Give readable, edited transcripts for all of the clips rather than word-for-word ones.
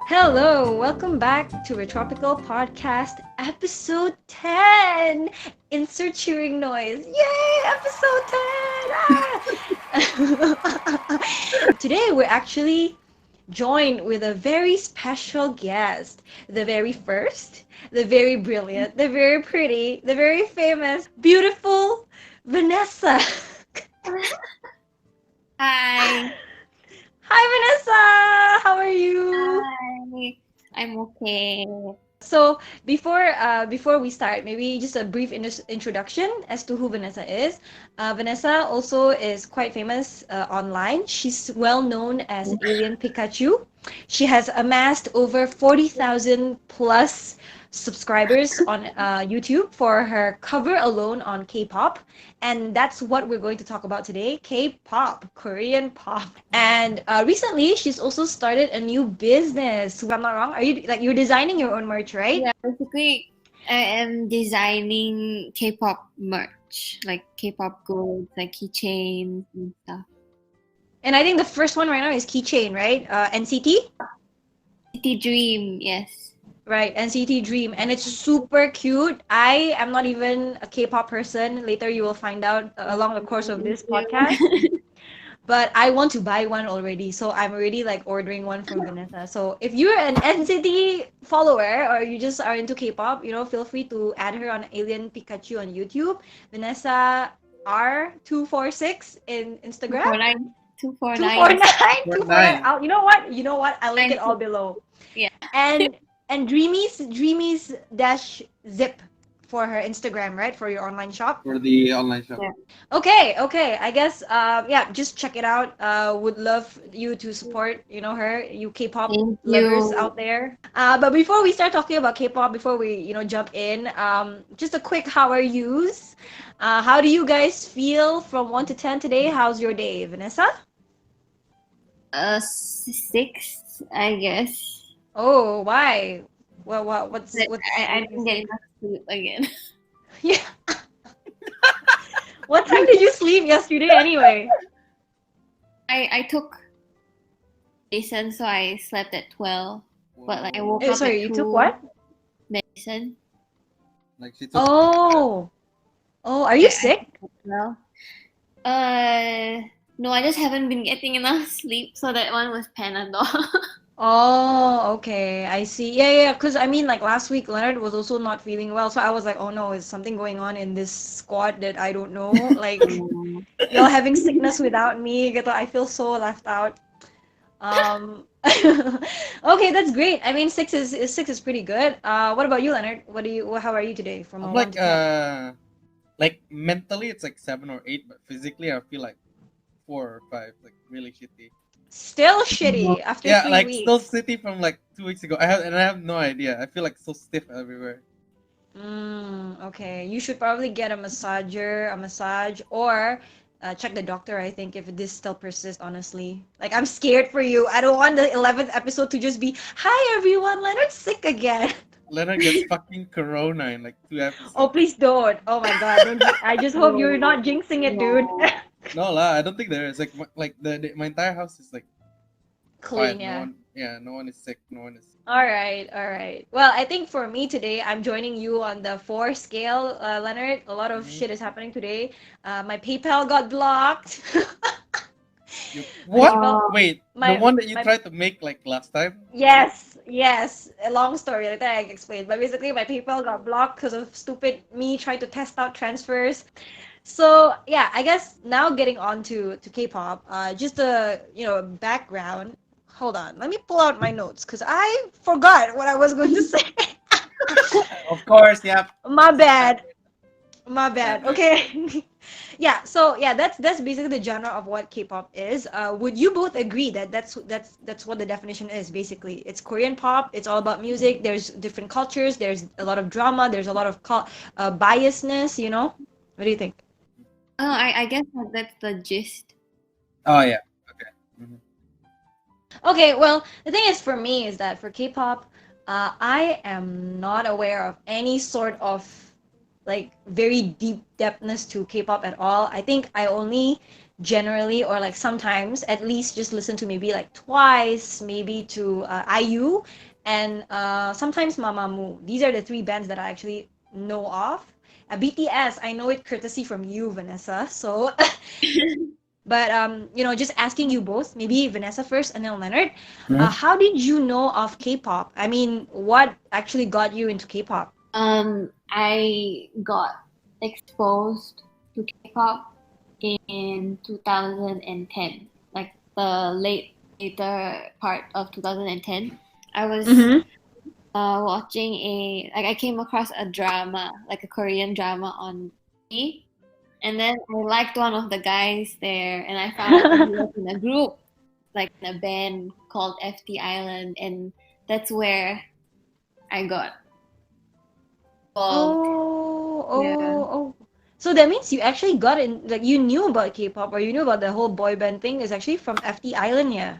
Hello, welcome back to Retropical Podcast, episode 10. Insert cheering noise. Yay, episode 10. Today, we're actually joined with a very special guest. The very first, the very brilliant, the very pretty, the very famous, beautiful Vanessa. Hi. Hi, Vanessa. How are you? Hi. I'm okay. So before we start, maybe just a brief introduction as to who Vanessa is. Vanessa also is quite famous online. She's well known as AlienPikachu. She has amassed over 40,000 plus subscribers on YouTube for her cover alone on K-pop, and that's what we're going to talk about today: K-pop, Korean pop. And recently, she's also started a new business. If I'm not wrong, are you like you're designing your own merch, right? Yeah, basically, I am designing K-pop merch, like K-pop goods, like keychains and stuff. And I think the first one right now is Keychain, right? NCT, City Dream, yes. right? NCT Dream, and it's super cute. I am not even a K-pop person. Later, you will find out along the course of this podcast. But I want to buy one already, so I'm already like ordering one from Vanessa. So if you're an NCT follower or you just are into K-pop, feel free to add her on Alien Pikachu on YouTube, Vanessa R246 in Instagram, 249. 249, 249. 49. You know what? I'll link it all below. Yeah. And Dreamies dash zip for her Instagram, right? For your online shop. For the online shop. Yeah. Okay. I guess yeah, just check it out. Would love you to support, her, you K-pop Thank lovers you. out there. But before we start talking about K-pop, before we, jump in, just a quick how are yous? How do you guys feel from 1 to 10 today? How's your day, Vanessa? 6, I guess. Oh, why? What's But what's I didn't get enough sleep again. Yeah. What time did you sleep yesterday anyway? I took medicine, so I slept at 12. But like I woke up Sorry, at you 2. took what? Medicine. Like she took Oh, are you sick? Well, no, I just haven't been getting enough sleep, so that one was Panadol. Oh, okay. I see. Yeah. Because I mean, like last week, Leonard was also not feeling well, so I was like, oh no, is something going on in this squad that I don't know? Like, y'all having sickness without me, gitu. I feel so left out. Okay, that's great. I mean, six is pretty good. What about you, Leonard? How are you today from a I'm 1 to 10? like mentally it's like 7 or 8, but physically I feel like 4 or 5, like really shitty. Still shitty after Yeah, three like still weeks. shitty from like 2 weeks ago. I have no idea. I feel like so stiff everywhere. Okay. You should probably get a massage, or check the doctor, I think, if this still persists, honestly. Like, I'm scared for you. I don't want the 11th episode to just be, hi, everyone, Leonard's sick again. Leonard gets fucking corona in like 2 Oh, episodes. please don't. Oh my God. I just hope you're not jinxing it, dude. No. No lah, I don't think there is. Like my entire house is like Clean, quiet. yeah. No one is sick. No one is. All right, all right. Well, I think for me today, I'm joining you on the 4 scale, Leonard. A lot of Mhm. shit is happening today. My PayPal got blocked. What? PayPal, Wait, the my one that you my tried to make like last time? yes. A long story. Like that I explained. But basically, my PayPal got blocked because of stupid me trying to test out transfers. So yeah, I guess now getting on to K-pop. Just a background. Hold on, let me pull out my notes because I forgot what I was going to say. Of course, yeah. My bad. My bad. Standard. Okay. Yeah. So yeah, that's basically the genre of what K-pop is. Would you both agree that that's what the definition is? Basically, it's Korean pop. It's all about music. There's different cultures. There's a lot of drama. There's a lot of biasness. What do you think? Oh, I guess that's the gist. Oh yeah. Okay. Mhm. Okay. Well, the thing is, for me, is that for K-pop, I am not aware of any sort of like very deep depthness to K-pop at all. I think I only generally, or like sometimes at least just listen to maybe like Twice, maybe to IU, and sometimes Mamamoo. These are the three bands that I actually know of. BTS, I know it courtesy from you, Vanessa. So, but just asking you both, maybe Vanessa first and then Leonard. Mhm. How did you know of K-pop? I mean, what actually got you into K-pop? I got exposed to K-pop in 2010, like the later part of 2010. I was Mm-hmm. watching I came across a drama, like a Korean drama on TV, and then I liked one of the guys there, and I found out that he was in a group, like in a band called FT Island, and that's where I got involved. Oh, Yeah. oh, oh. So that means you actually got in, like you knew about K-pop or you knew about the whole boy band thing is actually from FT Island, yeah.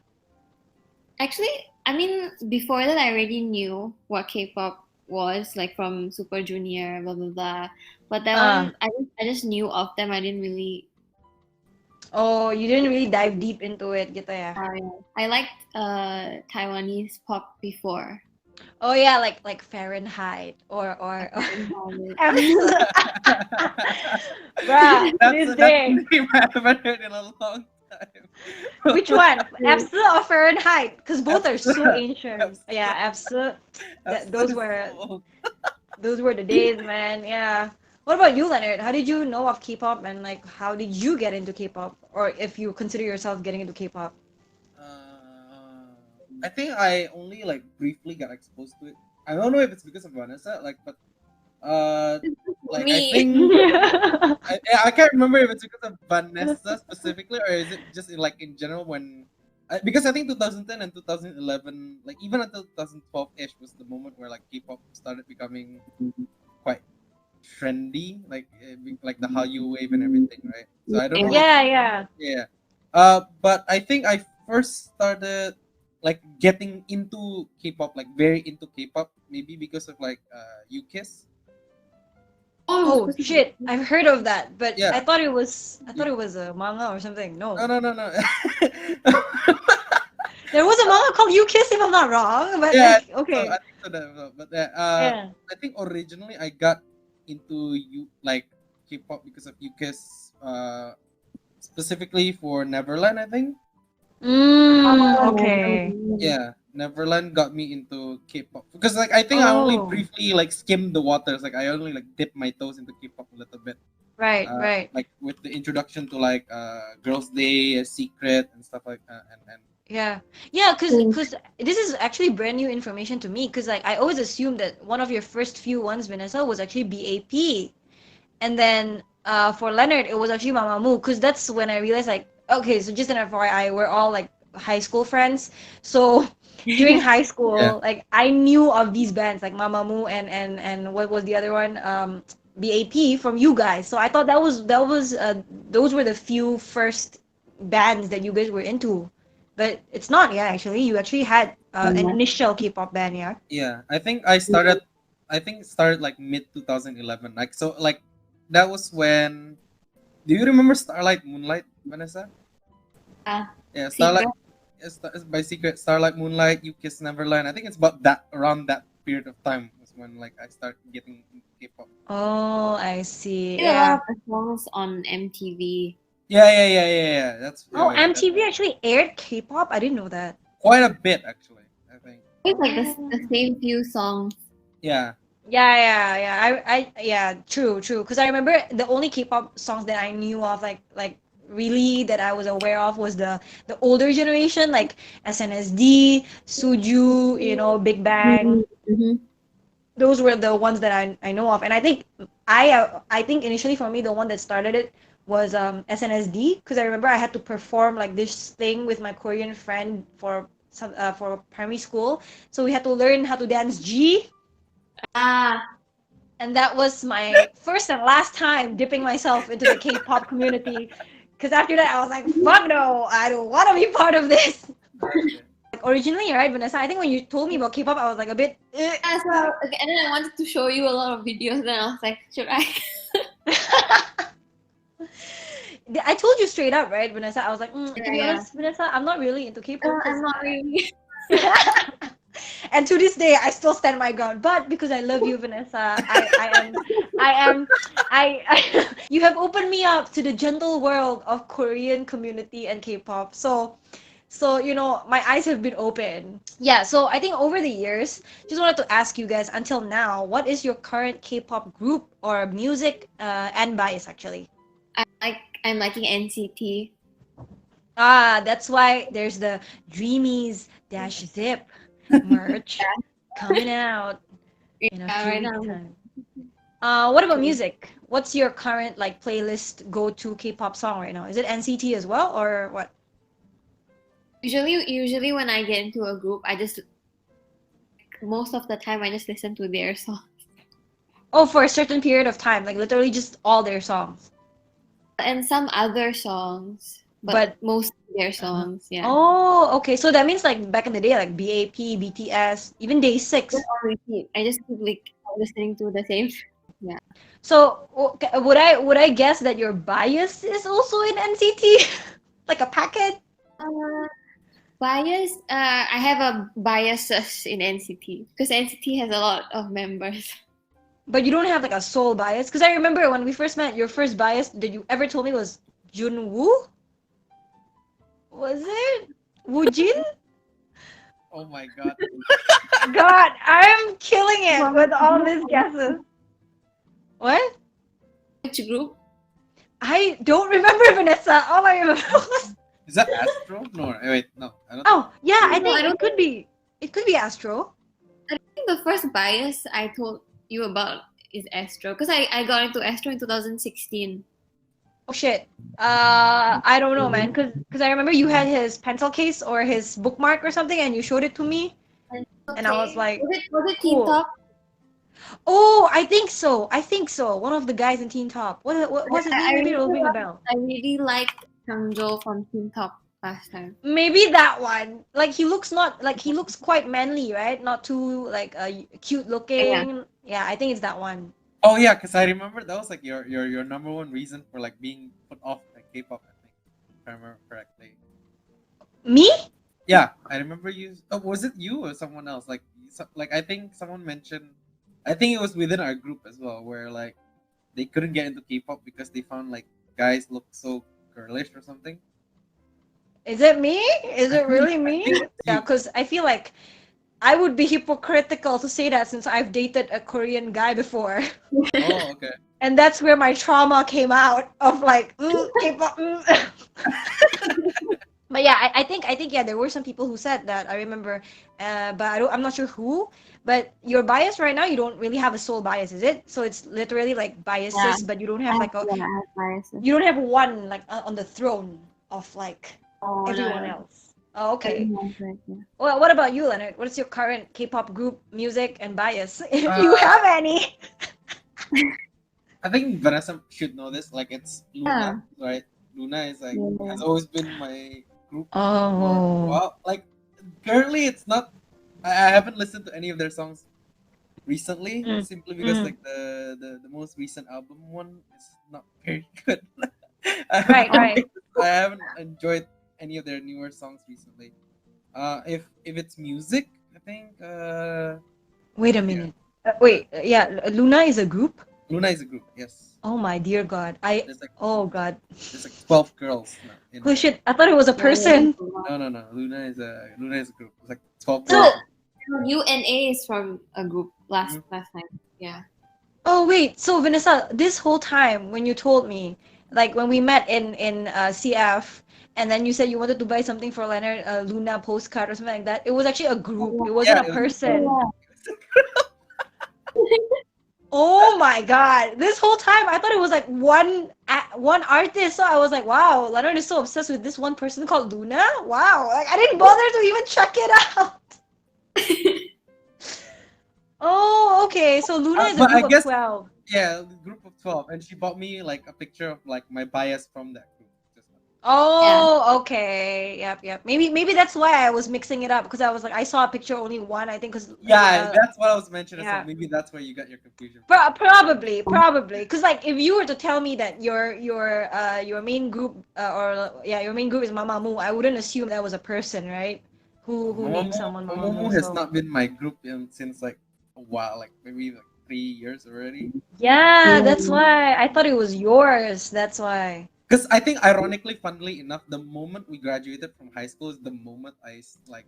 Actually, I mean, before that, I already knew what K-pop was, like from Super Junior, blah blah blah. But that Uh, one, I just knew of them. I didn't really. oh, you didn't really dive deep into it, gitu ya. I liked Taiwanese pop before. Oh yeah, like Fahrenheit or Yeah. absolute. Bruh, to this That's a day. name I haven't heard in a long time. Which one? Absolute or Fahrenheit? Because both are so Absolute. ancient. Yeah, absolute. That Absolute those is were so old. those were the days, man. Yeah. What about you, Leonard? How did you know of K-pop and like how did you get into K-pop? Or if you consider yourself getting into K-pop? Uh, I think I only like briefly got exposed to it. I don't know if it's because of Vanessa, like, but uh, like I Me. think I can't remember if it's because of Vanessa specifically or is it just in general when because I think 2010 and 2011 like even until 2012 ish was the moment where like K-pop started becoming quite trendy like the Hallyu wave and everything, right? So I don't know if Yeah, yeah. yeah. But I think I first started like getting into K-pop, like very into K-pop, maybe because of like UKISS. Oh, Oh shit, I've heard of that, but Yeah. I thought it was a manga or something. No, No. no, no, no. There was a manga called You Kiss if I'm not wrong, but Yeah, like okay. I think so. But Yeah. I think originally I got into K-pop because of UKISS, specifically for Neverland. I think. Okay. Yeah, Neverland got me into K-pop because like I think I only Oh, briefly like skimmed the waters. Like I only like dipped my toes into K-pop a little bit. right, right. Like with the introduction to like Girls' Day, Secret, and stuff like and Yeah. Yeah, cause this is actually brand new information to me, cause like I always assumed that one of your first few ones, Vanessa, was actually BAP. And then for Leonard, it was actually Mamamoo, cause that's when I realized like, okay, so just an FYI, we're all like high school friends. So during high yeah. school, like I knew of these bands like Mamamoo and what was the other one? BAP from you guys. So I thought that was those were the few first bands that you guys were into. But it's not, yeah, actually. You actually had an initial K-pop band, yeah. Yeah, I think I started. I think it started like mid 2011. Like so, like that was when. Do you remember Starlight Moonlight, Vanessa? Yeah, Starlight. Secret. By Secret, Starlight Moonlight, You Kiss Neverland. I think it's about that around that period of time was when like I started getting into K-pop. Oh, I see. Did a lot Yeah. of performances on MTV. Yeah. That's Oh, that's MTV actually aired K-pop? I didn't know that. quite a bit actually. I think. It's like the Oh. same few songs. Yeah. Yeah. Yeah, true. Because I remember the only K-pop songs that I knew of, like really that I was aware of was the older generation, like SNSD, Suju, Big Bang. Mm-hmm. Those were the ones that I know of, and I think initially for me the one that started it was SNSD because I remember I had to perform like this thing with my Korean friend for primary school, so we had to learn how to dance G, Ah, and that was my first and last time dipping myself into the K-pop community. Because after that I was like, fuck no, I don't want to be part of this. Okay. Like originally, right, Vanessa? I think when you told me about K-pop, I was like a bit. yeah, so okay, and then I wanted to show you a lot of videos, and I was like, should I? I told you straight up, right, Vanessa? I was like, to be Yeah. honest, Vanessa, I'm not really into K-pop I'm because not really. and to this day I still stand my ground. But because I love you, Vanessa, I you have opened me up to the gentle world of Korean community and K-pop. So, my eyes have been open. Yeah, so I think over the years, just wanted to ask you guys until now, what is your current K-pop group or music and bias actually? I'm liking NCT. Ah, that's why there's the Dreamies Dash Zip merch coming out in a Yeah, few right weeks' now. time. What about music? What's your current like playlist go-to K-pop song right now? Is it NCT as well or what? Usually when I get into a group, most of the time I just listen to their song Oh, for a certain period of time, like literally just all their songs. and some other songs, but But mostly their Uh-huh. songs. Yeah. oh, okay. So that means like back in the day, like BAP, BTS, even Day Just Six. on repeat. I just keep like listening to the same. Yeah. So would I guess that your bias is also in NCT, like a packet? Uh, bias. I have a biases in NCT because NCT has a lot of members. But you don't have like a soul bias, because I remember when we first met, your first bias that you ever told me was Junwoo. Was it Woojin? Oh my god. God, I'm killing it From with all these guesses. What? which group? I don't remember, Vanessa. All I remember was Is that Astro? No, wait, no. I don't think. oh yeah, I No, I think don't it could be. It could be Astro. I think the first bias I told you about is Astro because I got into Astro in 2016. Oh shit. I don't know, man. Cause I remember you had his pencil case or his bookmark or something, and you showed it to me, and I was Okay. like, Was it Teen cool. Top? Oh, I think so. I think so. One of the guys in Teen Top. What was his I name? Maybe it'll ring a remember bell. I really liked Changjo from Teen Top last time. Maybe that one. Like he looks quite manly, right? Not too like cute Yeah. looking. Yeah, I think it's that one. Oh yeah, because I remember that was like your number one reason for like being put off by K-pop. I think, if I remember correctly. Me? Yeah, I remember you. Oh, was it you or someone else? Like I think someone mentioned. I think it was within our group as well, where like they couldn't get into K-pop because they found like guys look so girlish or something. Is it me? Is I it think really I me? think it's Yeah, you. because I feel like I would be hypocritical to say that since I've dated a Korean guy before. Oh, okay. And that's where my trauma came out of like K-pop. But yeah, I think yeah, there were some people who said that. I remember, but I'm not sure who. But your bias right now, you don't really have a soul bias, is it? So it's literally like Yeah. biases, but you don't have like a I have biases. you don't have one like on the throne of like Oh everyone no. else. Oh, I okay. don't have it, yeah. Well, what about you, Leonard? What is your current K-pop group music and bias, if you Uh, have any? I think Vanessa should know this. Like it's Yeah. Luna, right? Luna is like Yeah. has always been my group for a Oh. while. Like currently, it's not. I haven't listened to any of their songs recently, Mm, simply because mm. like the most recent album one is not very good. I Right, haven't right. I haven't enjoyed any of their newer songs recently. If it's music, I think Wait a yeah, minute. uh, Yeah, Luna is a group? Luna is a group. Yes, Oh my dear God. there's like Oh God. there's like 12 girls now in Oh her. shit, I thought it was a Yeah. person. No. Luna is a group. It's like 12 So, girls. So UNA is from a group last Mhm. last time. Yeah. oh wait, so Vanessa, this whole time when you told me, like when we met in CF, and then you said you wanted to buy something for Leonard, a Luna postcard or something like that, it was actually a group. It wasn't Yeah, a it was a person. Yeah. Oh my God. This whole time I thought it was like one artist. So I was like, wow, Leonard is so obsessed with this one person called Luna. Wow. Like I didn't bother to even check it out. Oh, okay. So Luna is a but I group of guess 12. yeah, the group of 12, and she bought me like a picture of like my bias from that group. Just Oh, okay. Yep. Maybe that's why I was mixing it up because I was like I saw a picture only one. I think because Yeah, that's what I was mentioning. So yeah. maybe that's where you got your confusion from. Probably, because like if you were to tell me that your main group or yeah your main group is Mamamoo, I wouldn't assume that was a person, right? Who named someone Mamamoo Mamamoo? has So not been my group since like a while, like maybe like 3 years already. yeah, that's Mm. why I thought it was yours. That's why. Because I think, ironically, funnily enough, the moment we graduated from high school is the moment like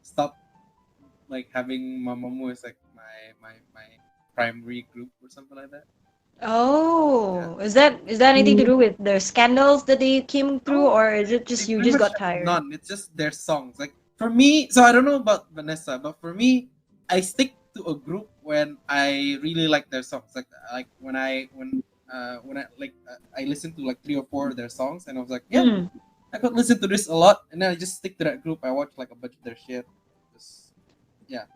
stopped like having Mamamoo as like my primary group or something like that. Yeah. Oh, is that anything to do with the scandals that they came through, No, or is it they just you pretty just much got have tired? none. It's just their songs. Like for me, so I don't know about Vanessa, but for me, I stick to a group when I really like their songs. Like when I listened to like three or four of their songs, and I was like, yeah, Mm. I could listen to this a lot, and then I just stick to that group. I watch like a bunch of their shit. Just yeah. Is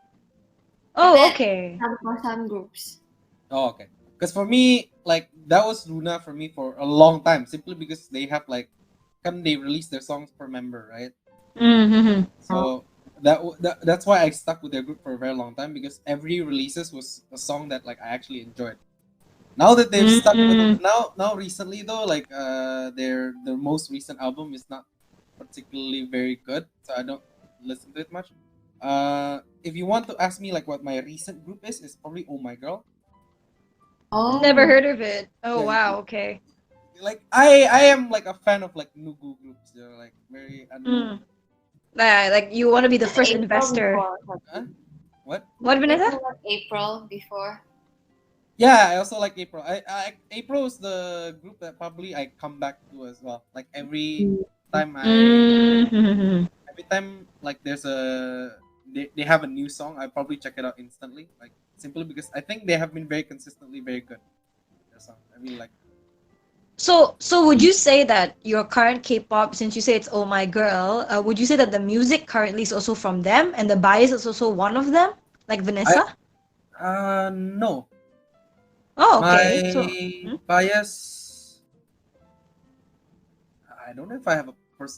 Oh, it okay. for some groups? Oh, okay. Because for me, like that was Luna for me for a long time, simply because they have like, can they release their songs per member, right? Mm-hmm. So that's why I stuck with their group for a very long time, because every releases was a song that like I actually enjoyed. Now that they've stuck with Mm. now recently though, like their most recent album is not particularly very good, so I don't listen to it much. If you want to ask me like what my recent group is probably Oh My Girl. Never Oh, heard of it. Oh Yeah, wow. Okay. like I am like a fan of like Nugu groups. They're like very Mm. Like you want to be the first April investor. before. huh? What? What, Did Vanessa? you like April before? Yeah, I also like April. April is the group that probably I come back to as well. Like time I Mm-hmm. every time like there's they have a new song, I probably check it out instantly. Like simply because I think they have been very consistently very good. Their song. I really like. So would you say that your current K-pop, since you say it's Oh My Girl, would you say that the music currently is also from them and the bias is also one of them, like I Vanessa? no. Oh, okay. So, My bias, I don't know if I have a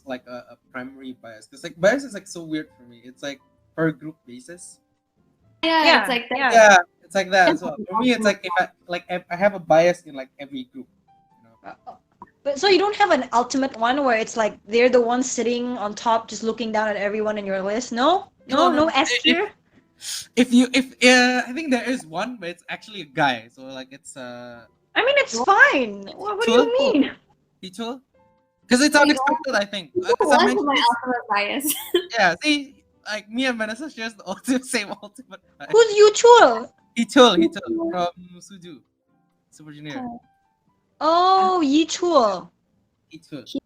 like a primary bias, because like bias is like so weird for me. It's like per group basis. Yeah, it's yeah, like that. yeah. Yeah, it's like that as well. For me, it's like if I have a bias in like every group, you know. But so you don't have an ultimate one where it's like they're the ones sitting on top just looking down at everyone in your list? No? No, No, no, no no. S tier? If you if I think there is one, but it's actually a guy. So like it's I mean, it's fine. What do Chul, you mean? Chul, because it's Oh, you don't unexpected. I think you because I want mentioned my this. ultimate bias. Yeah, see, like me and Vanessa shares the ultimate same ultimate bias. Who's Yuchul? He told from Suju, Super Junior. Oh, Yichul. He told. he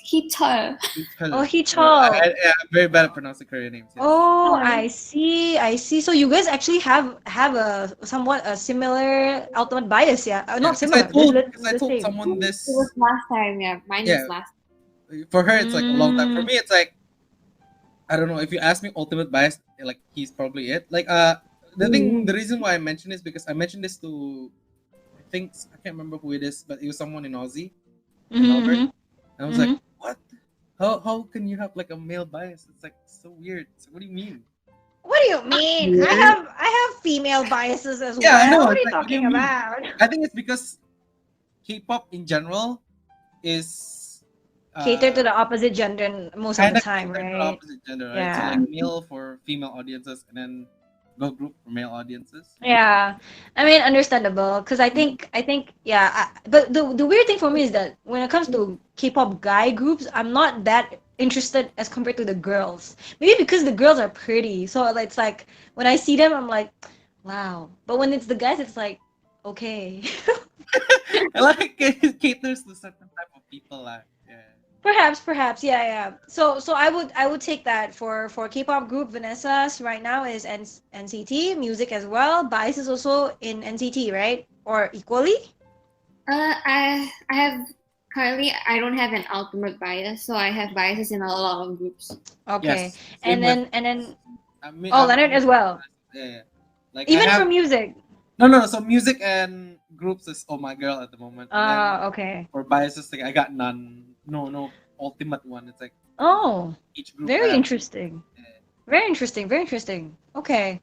he tall. He told. Oh, I, Hichul. I'm very bad at pronouncing Korean names. Yes. Oh, I see. I see. So you guys actually have a somewhat a similar ultimate bias, yeah? Yeah, Not similar. because I The told same. someone It was this. last time, yeah. Mine Yeah, was last. for her it's like a long time. For Mm. me, it's like I don't know. If you ask me ultimate bias, like he's probably it. Like the reason why I mentioned this because I mentioned this to I think I can't remember who it is, but it was someone in Aussie in Melbourne, Mm-hmm, and I was like, mm-hmm. what? How can you have like a male bias? It's like so weird. So what do you mean? What do you mean? Weird. I have female biases as Yeah, I well. know. What are It's you like, what do you talking mean? about? I think it's because K-pop in general is Cater to uh the opposite gender most of the kind of time, catered to the right? opposite gender, right? So Yeah. like male for female audiences, and then girl group for male audiences. Yeah, I mean, understandable. Because yeah. But the weird thing for me is that when it comes to K-pop guy groups, I'm not that interested as compared to the girls. Maybe because the girls are pretty, so it's like when I see them, I'm like, wow. But when it's the guys, it's like, okay. I like it caters to certain type of people, like yeah. Perhaps, yeah. So I would take that for K-pop group Vanessa's right now is NCT music as well. Bias is also in NCT, right? Or equally? I have currently I don't have an ultimate bias, so I have biases in a lot of groups. Okay. Yes, same And with. then I mean, oh, Leonard as well. yeah, yeah. Like I Even for have music. no. So music and groups is Oh My Girl at the moment, and then Okay. for biases, like I got none. no ultimate one. It's like Oh, each group very have. interesting. Very interesting. Very interesting. Okay.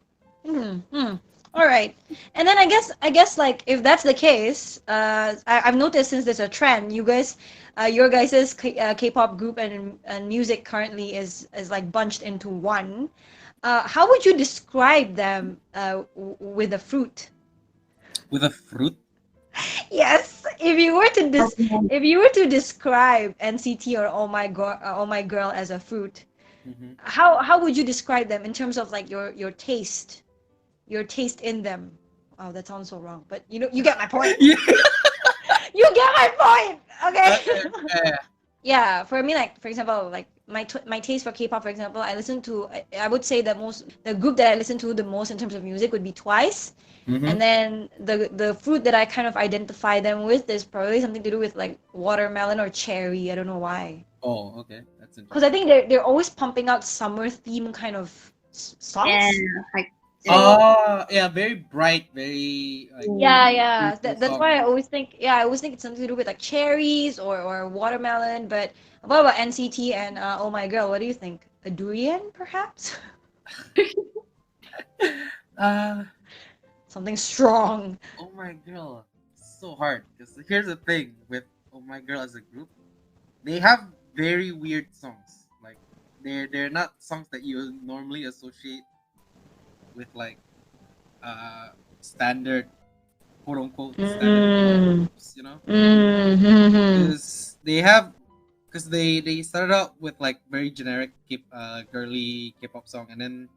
All right. And then I guess like if that's the case, I've noticed since there's a trend, you guys, your guys's K-pop group and music currently is like bunched into one. How would you describe them with a fruit? With a fruit. Yes, if you were to describe NCT or Oh My Girl as a fruit, Mm-hmm. how would you describe them in terms of like your taste in them? Oh, that sounds so wrong, but you get my point. Yeah. You get my point. Okay. Okay. Yeah, for me, like for example, like my taste for K-pop, for example, I would say that the group that I listen to the most in terms of music would be Twice, Mm-hmm. and then the fruit that I kind of identify them with is probably something to do with like watermelon or cherry. I don't know why, Oh, okay. That's because I interesting. think they're always pumping out summer theme kind of Yeah, songs. like So Yeah, very bright, very like yeah, beautiful that's why songs. I always think it's something to do with like cherries or watermelon. But what about NCT and Oh My Girl? What do you think? A durian, perhaps? Uh Something strong. oh my girl. So hard. Because here's the thing with Oh My Girl as a group, they have very weird songs. Like they're not songs that you normally associate with like standard quote unquote standard K-pop Mm. groups, you know? Mm-hmm. Because they started out with like very generic girly K-pop song, and then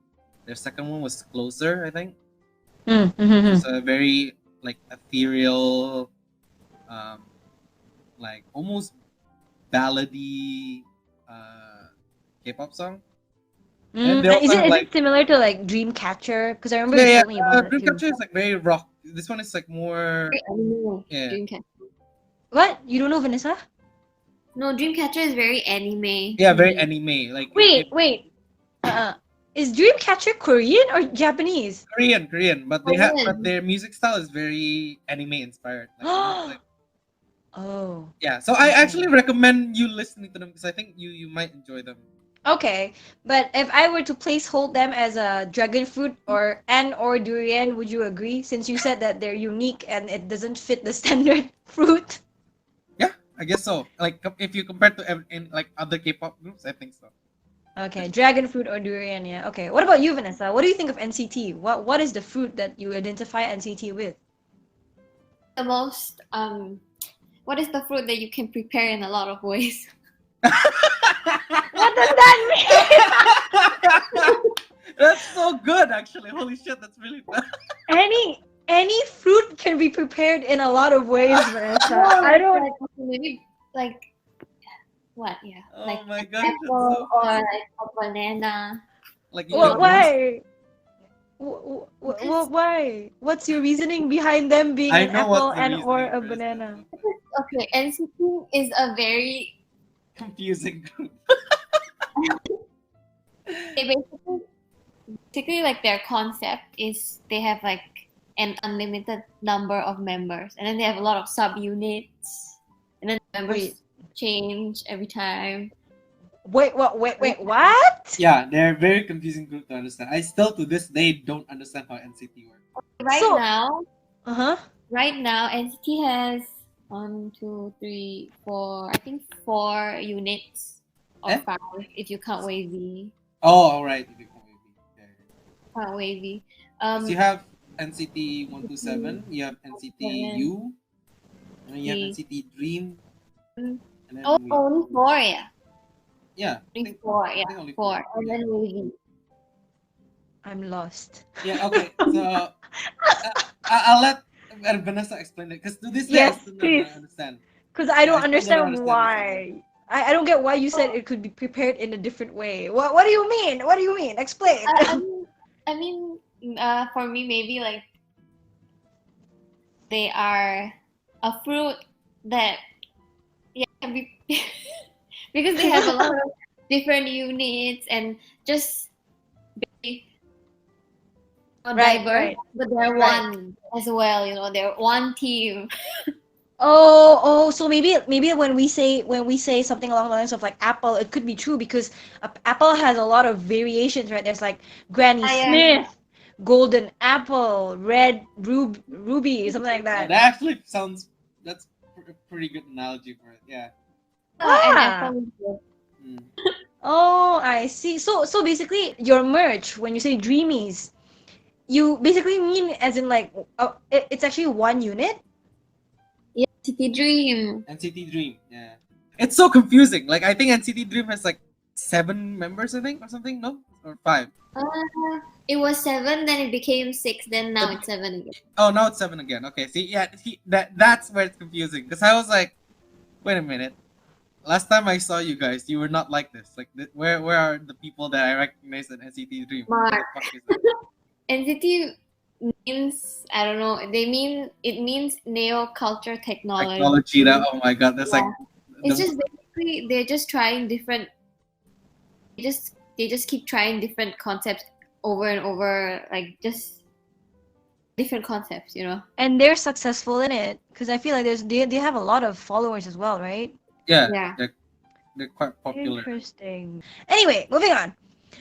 their second one was Closer, I think, which Mm-hmm. was a very like ethereal, um, like almost ballady K-pop song. And they Is also it have is like it similar to like Dreamcatcher? Because I remember yeah, you yeah. told me about that too. Dreamcatcher is like very rock. This one is like more very anime. yeah, Dreamcatcher. What? You don't know Vanessa? No, Dreamcatcher is very anime yeah, to very me. anime. Like Wait. Uh-uh. Is Dreamcatcher Korean or Japanese? Korean, but but Korean. their music style is very anime inspired. Like they have like Oh, yeah. So I actually okay. recommend you listening to them because I think you might enjoy them. Okay, but if I were to place hold them as a dragon fruit or durian, would you agree? Since you said that they're unique and it doesn't fit the standard fruit. Yeah, I guess so. Like if you compare to in like other K-pop groups, I think so. Okay, dragon fruit or durian, yeah. Okay, what about you, Vanessa? What do you think of NCT? What is the fruit that you identify NCT with? The most what is the fruit that you can prepare in a lot of ways? What does that That's so good, actually. Holy shit, that's really fun. mean? Any fruit can be prepared in a lot of ways, Vanessa. No, I don't. like okay, maybe like what? Yeah, like Oh my an gosh, that's apple so or funny. like a banana. Like you What? can So roast. Why? because Why? What's your reasoning behind them being I an know what's apple the and or reasoning a for this. That's banana? so funny. okay, NCT is a very Confusing group. they basically like their concept is they have like an unlimited number of members, and then they have a lot of subunits, and then Wait, members change every time. what? Yeah, they're a very confusing group to understand. I still to this day don't understand how NCT works. Right So, now, uh-huh. right now NCT has one, two, three, four. I think 4 units or Eh? 5 if you count Wavy. Oh, all right. If you can maybe. Count Wavy. Because you have NCT 127, NCT you have NCT 7, U, and then you have 3. NCT Dream, and then Oh, we only 4, yeah. yeah, Only 4, yeah. I think only 4. 4. And Yeah. then Wavy. I'm lost. Yeah, okay. So I'll let Vanessa explain it because to this day I Yes, still don't please. understand. Because I Yeah, don't I still don't understand understand this either. why. I don't get why you said it could be prepared in a different way. What do you mean? What do you mean? Explain. I mean, for me, maybe like they are a fruit that, yeah, because they have a lot of different units and just very Right, diverse, right. but they're Right. one as well. They're one team. So maybe when we say something along the lines of like Apple, it could be true because Apple has a lot of variations, right? There's like Granny Ah, yeah. Smith, Golden Apple, Red Ruby, something like Yeah, that. that actually sounds. That's a pretty good analogy for it. Yeah. And Ah. Apple is good. Mm. Oh, I see. So basically, your merch when you say Dreamies, you basically mean as in like it's actually one unit. Yeah, City Dream. NCT Dream. Yeah. It's so confusing. Like I think NCT Dream has like 7 members, I think, or something. No, or 5. It was 7, then it became 6, then now it's 7 again. Oh, now it's 7 again. Okay. See, yeah, that's where it's confusing because I was like, wait a minute. Last time I saw you guys, you were not like this. Like, where are the people that I recognize in NCT Dream? What Mark. the fuck is that? NCT means, I don't know. It means neo culture technology. Technology. That, oh my god, that's like. It's just basically they're just trying different. They just keep trying different concepts over and over, like just different concepts, you know. And they're successful in it because I feel like they have a lot of followers as well, right? Yeah. Yeah. They're quite popular. Interesting. Anyway, moving on.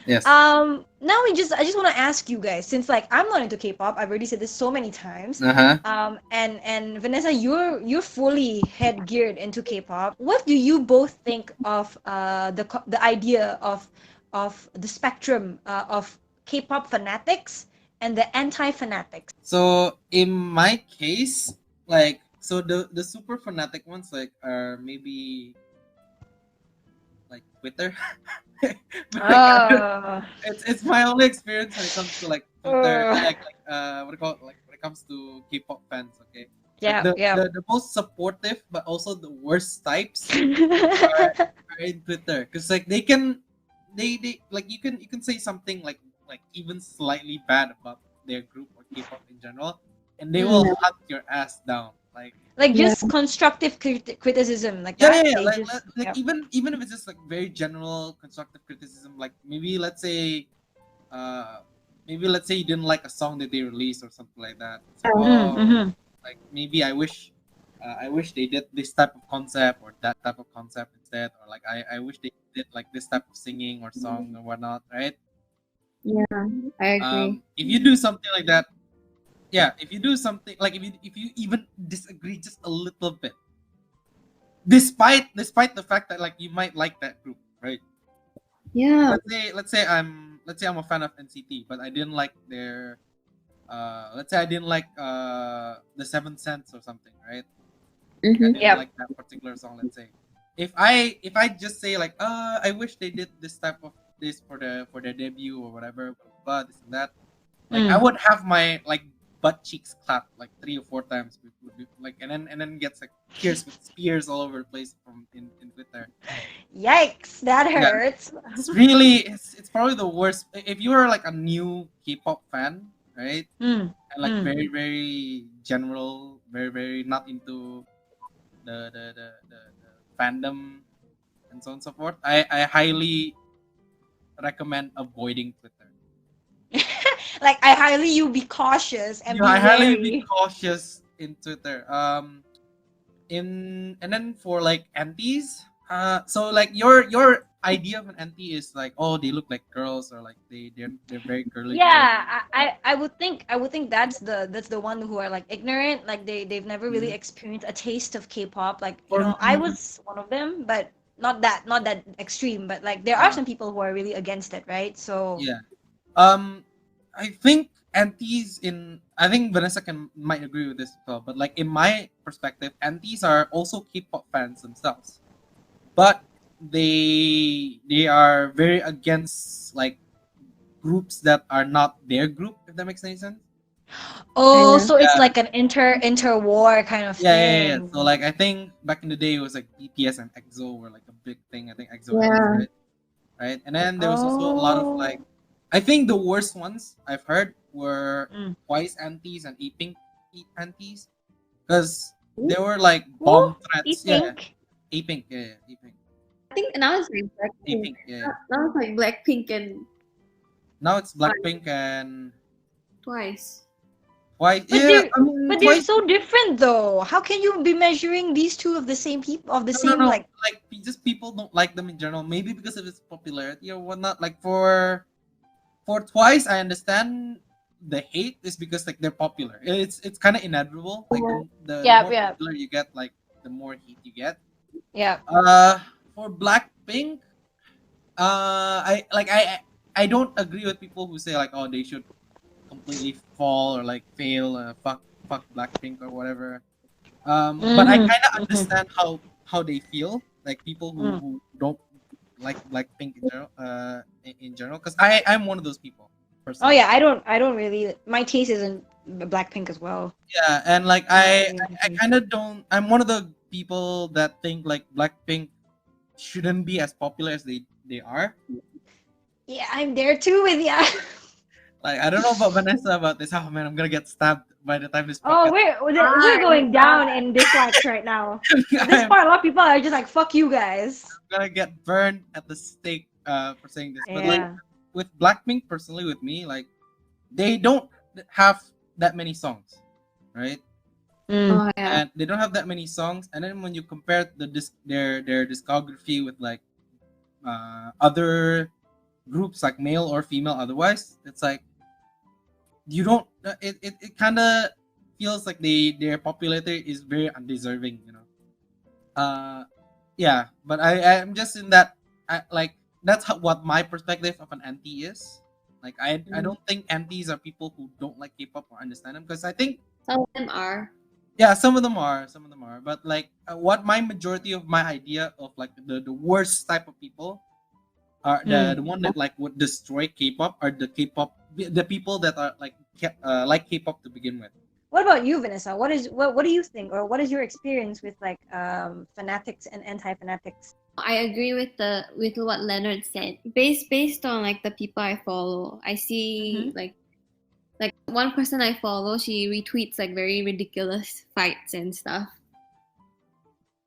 Yes. Now I just want to ask you guys, since like I'm not into K-pop, I've already said this so many times. And Vanessa, you're fully head geared into K-pop. What do you both think of the idea of the spectrum of K-pop fanatics and the anti-fanatics? So in my case, like, so the super fanatic ones like are maybe like Twitter. Oh. It's my only experience when it comes to like Twitter, Oh. like what do you call it? Like when it comes to K-pop fans, okay? Yeah, Like yeah. the most supportive but also the worst types are in Twitter because like they like you can say something like even slightly bad about their group or K-pop in general, and they will hunt your ass down. Like just constructive criticism like Yeah, that. yeah, yeah. They just Like yeah. even if it's just like very general constructive criticism, like uh maybe let's say you didn't like a song that they released or something like that. It's like, Mm-hmm. like maybe I wish they did this type of concept or that type of concept instead, or like I wish they did like this type of singing or song or whatnot, right? Yeah, I agree. If you do something like that, yeah, if you do something like if you even disagree just a little bit, despite the fact that like you might like that group, right? Yeah. Let's say I'm a fan of NCT, but I didn't like their let's say I didn't like the Seven Sense or something, right? Like I Mm-hmm. didn't like that particular song. Let's say if I just say like I wish they did this type of this for their debut or whatever, but this and that, like I would have my like butt cheeks clapped like 3 or 4 times, would be, like and then gets like tears with spears all over the place from in Twitter. Yikes, that Yeah, hurts. it's probably the worst if you are like a new K-pop fan, right? Mm. And like very very general, very very not into the fandom and so on and so forth. I highly recommend avoiding Twitter. Like I highly you be cautious and You know, be I highly be wary. cautious in Twitter. In and then for like antis, so like your idea of an anti is like, oh, they look like girls or like they're very girly girls. Yeah, I would think that's the one who are like ignorant, like they've never really Mhm. experienced a taste of K-pop. Like, For I me, was one of them, but not that extreme, but like there are uh, some people who are really against it, right? So yeah. Um, I think antis in I think Vanessa might agree with this as well, but like in my perspective, antis are also K-pop fans themselves, but they are very against like groups that are not their group, if that makes any sense. oh, Yeah. so it's Yeah, like an interwar kind of yeah. thing. So like I think back in the day it was like BTS and EXO were like a big thing. I think EXO L, Yeah. right? And then there was also a lot of Oh. like I think the worst ones I've heard were Mm. Twice antis and A-Pink antis because Ooh. there were like Who? bomb threats. Yeah, E-Pink? A-Pink, yeah, A-Pink, I think now it's like Blackpink. A-Pink, yeah. Now it's like Blackpink and Now it's Blackpink and Twice. Twice, But yeah. they're I mean, but they're Twice. so different though. How can you be measuring these two of the same people of the No, same no, no. like? Like just people don't like them in general. Maybe because of its popularity or whatnot. Like for Twice, I understand the hate is because like they're popular. It's kind of inevitable. Like the Yeah, more yeah, popular you get, like the more hate you get. yeah. For Blackpink, I don't agree with people who say like, oh, they should completely fall or like fail, fuck Blackpink or whatever. But I kind of Mm-hmm. understand how they feel, like people Mm. who don't like Blackpink in general, in general, because I'm one of those people Oh personally. yeah, I don't really. My taste isn't Blackpink as well. Yeah, and like Not I really I, my I taste. kind of don't. I'm one of the people that think like Blackpink shouldn't be as popular as they are. Yeah, I'm there too with ya. Like I don't know about Vanessa about this. Oh man, I'm gonna get stabbed by the time this Oh, podcast. we're going down in dislikes right now. This I'm part, a lot of people are just like, "Fuck you guys." gonna get burned at the stake for saying this. But like Yeah. with Blackpink, personally, with me, like they don't have that many songs, right? Mm. Oh yeah. And they don't have that many songs. And then when you compare their discography with like other groups, like male or female, otherwise, it's like you don't. It kind of feels like their popularity is very undeserving, you know. Uh, yeah, but I'm just in that. Like that's what my perspective of an anti is. Like I Mm. don't think antis are people who don't like K-pop or understand them, because I think Some of them are. yeah, some of them are, but like what my majority of my idea of like the worst type of people are the Mm. one that like would destroy K-pop are the K-pop, the people that are like K-pop to begin with. What about you, Vanessa? What do you think, or what is your experience with like fanatics and anti-fanatics? I agree with what Leonard said. Based on like the people I follow, I Mm-hmm. see like one person I follow, she retweets like very ridiculous fights and stuff.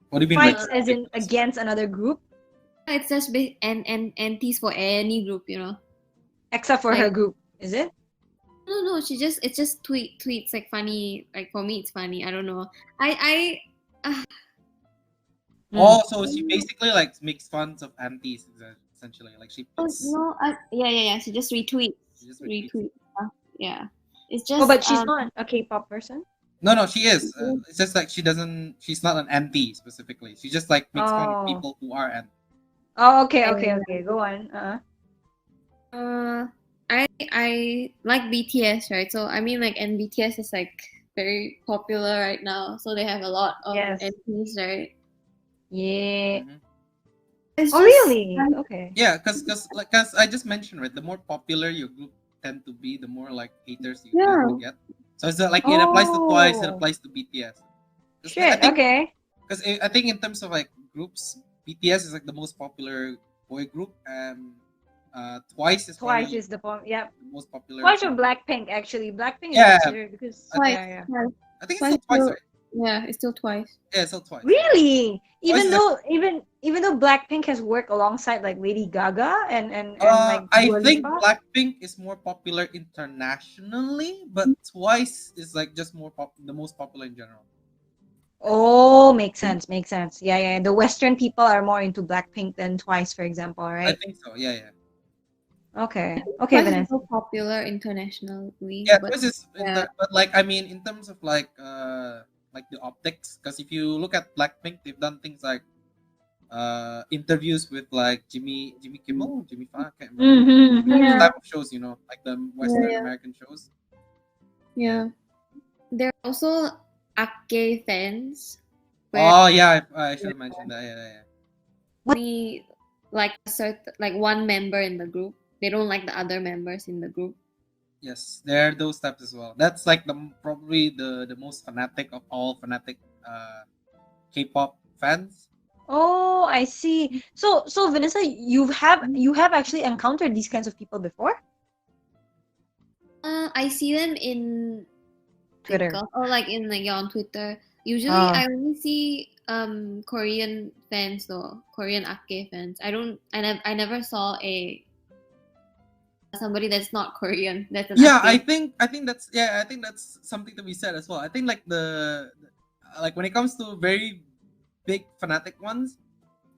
What do you mean Fights as in ridiculous? against another group, It's just and antis for any group, you know. except for her Like group, is it? no, it's just tweets like funny. Like for me, it's funny. I don't know. I Mm. Oh, so she basically like makes fun of antis essentially. Like she oh, puts no, yeah. She just she just retweets. retweets stuff. Yeah, it's Oh, just but she's not a K-pop person. No, no, she is. It's just like she doesn't. She's not an anti specifically. She just like makes fun of Oh. people who are anti. Oh, okay, okay, yeah. okay. Go on. Uh, I like BTS, right? So I mean, like, and BTS is like very popular right now. So they have a lot of Yes. MPs, right? Yeah. Mhm. It's Oh, just really? Okay. Yeah, cause I just mentioned, right, the more popular your group tend to be, the more like haters you tend to yeah. get. So it's like it applies to Twice, it Oh, applies to BTS. Because I shit. think Okay. I think in terms of like groups, BTS is like the most popular boy group, and Twice is Twice probably is the point. Yep. the most popular Twice or female. Blackpink, actually. Blackpink is Yeah, considered because, I think Twice, yeah, yeah. twice, I think it's twice still Twice, still, right? yeah, it's still twice. Yeah, it's still Twice. Yeah, Really? Twice Even is though, even though Blackpink has worked alongside like Lady Gaga and like I Dua think Lipa. Blackpink is more popular internationally, but Twice is like just the most popular in general. Oh, makes sense. Makes sense. Yeah, yeah. The Western people are more into Blackpink than Twice, for example, I right? think so. Yeah, yeah, Okay. Okay, Twice is Vanessa. so popular internationally, yeah. but Twice is yeah, but like I mean, in terms of like the optics, because if you look at Blackpink, they've done things like interviews with like Jimmy Kimmel, Jimmy Fallon, I can't remember. Mm-hmm, Those mm-hmm. yeah, type of shows, you know, like the Western yeah, American shows. Yeah. yeah. There are also Ake fans where Oh yeah, I should yeah, have mentioned that. Yeah, yeah, yeah. only like a certain like one member in the group. They don't like the other members in the group. Yes, there are those types as well. That's like probably the most fanatic of all fanatic K-pop fans. Oh, I see. So Vanessa, you have actually encountered these kinds of people before? I see them in Twitter. TikTok or like in like yeah, on Twitter. Usually, Oh. I only see Korean fans though, Korean Ake fans. I don't. I never saw a somebody that's not Korean. That's an Yeah, I acting. think that's something to be said as well. I think like like when it comes to very big fanatic ones,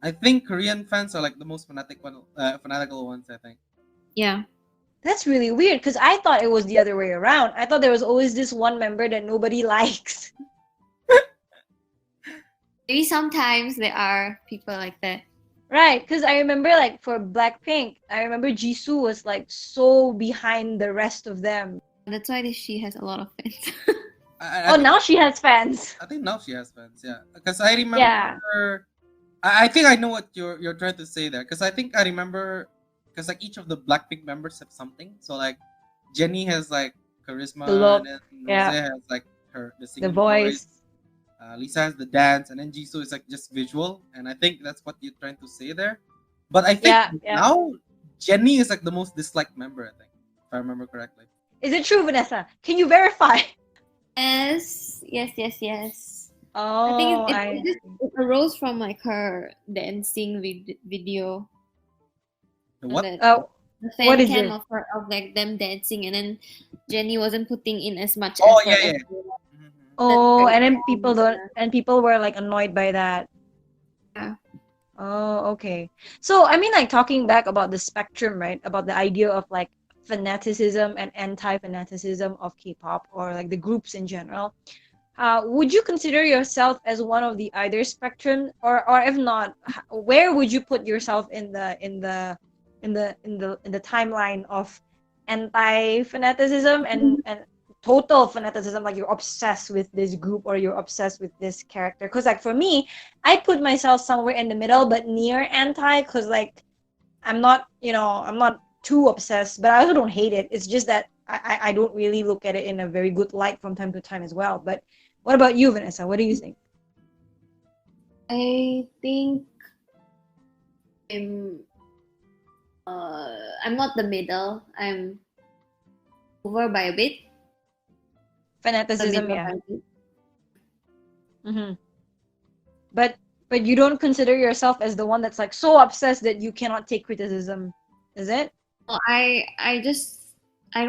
I think Korean fans are like the most fanatical ones. I think. Yeah. That's really weird because I thought it was the other way around. I thought there was always this one member that nobody likes. Maybe sometimes there are people like that. Right, because I remember like for Blackpink, I remember Jisoo was like so behind the rest of them. That's why she has a lot of fans. I Oh, think now she has fans. I think now she has fans. Yeah, because I Yeah. remember. I think I know what you're trying to say there. Because I think I remember. Because like each of the Blackpink members have something. So like, Jennie has like charisma, The look, and then Rose yeah, has like the the singing voice. voice. Lisa has the dance, and then Jisoo is like just visual. And I think that's what you're trying to say there. But I think Yeah, yeah. now Jennie is like the most disliked member. I think, if I remember correctly. Is it true, Vanessa? Can you verify? Yes, yes, yes, yes. I Oh, think I it arose from like her dancing video. The And what? the what fan is cam it? of her of like them dancing, and then Jennie wasn't putting in as much Oh effort yeah, as yeah. Rose. Mhm. That's Oh, very and then wrong. people were like annoyed by that. Yeah. Oh, okay. So, I mean, like talking back about the spectrum, right? About the idea of like fanaticism and anti-fanaticism of K-pop or like the groups in general. Would you consider yourself as one of the either spectrum, or if not, where would you put yourself in the timeline of anti-fanaticism and total fanaticism, like you're obsessed with this group or you're obsessed with this character? Because like for me, I put myself somewhere in the middle, but near anti, because like I'm not too obsessed, but I also don't hate it. It's just that I don't really look at it in a very good light from time to time as well. But what about you, Vanessa? What do you think? I think I'm I'm not the middle. I'm over by a bit. The Fanaticism, middle yeah. by a bit. Mm-hmm. But you don't consider yourself as the one that's like so obsessed that you cannot take criticism, is it? Well, I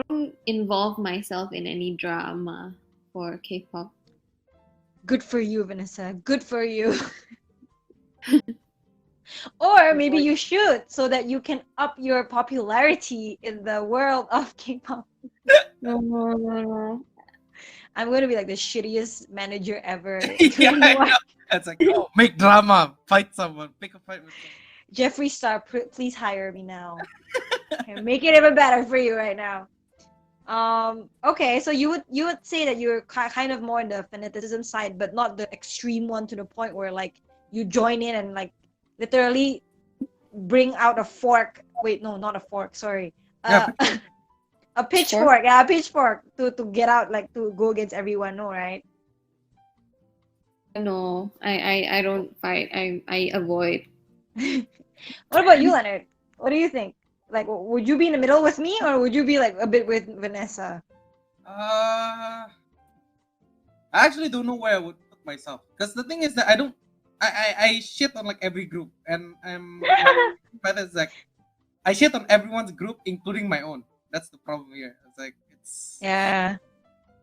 don't involve myself in any drama for K-pop. Good for you, Vanessa. Good for you. Or maybe you should, so that you can up your popularity in the world of K-pop. No. I'm going to be like the shittiest manager ever Yeah, doing I what? know. It's like, oh, make drama, fight someone, pick a fight with someone. Jeffree Star, please hire me now. Okay, make it even better for you right now. Okay, so you would say that you're kind of more in the fanaticism side, but not the extreme one to the point where like you join in and like literally bring out a fork. Wait, no, not a fork. Sorry. Yeah, A pitchfork. Yeah, a pitchfork to get out, like to go against everyone. No, right? No, I don't fight. I avoid. What about you, Leonard? What do you think? Like, would you be in the middle with me, or would you be like a bit with Vanessa? I actually don't know where I would put myself because the thing is that I don't. I shit on like every group, and but it's like I shit on everyone's group, including my own. That's the problem here. It's like Yeah,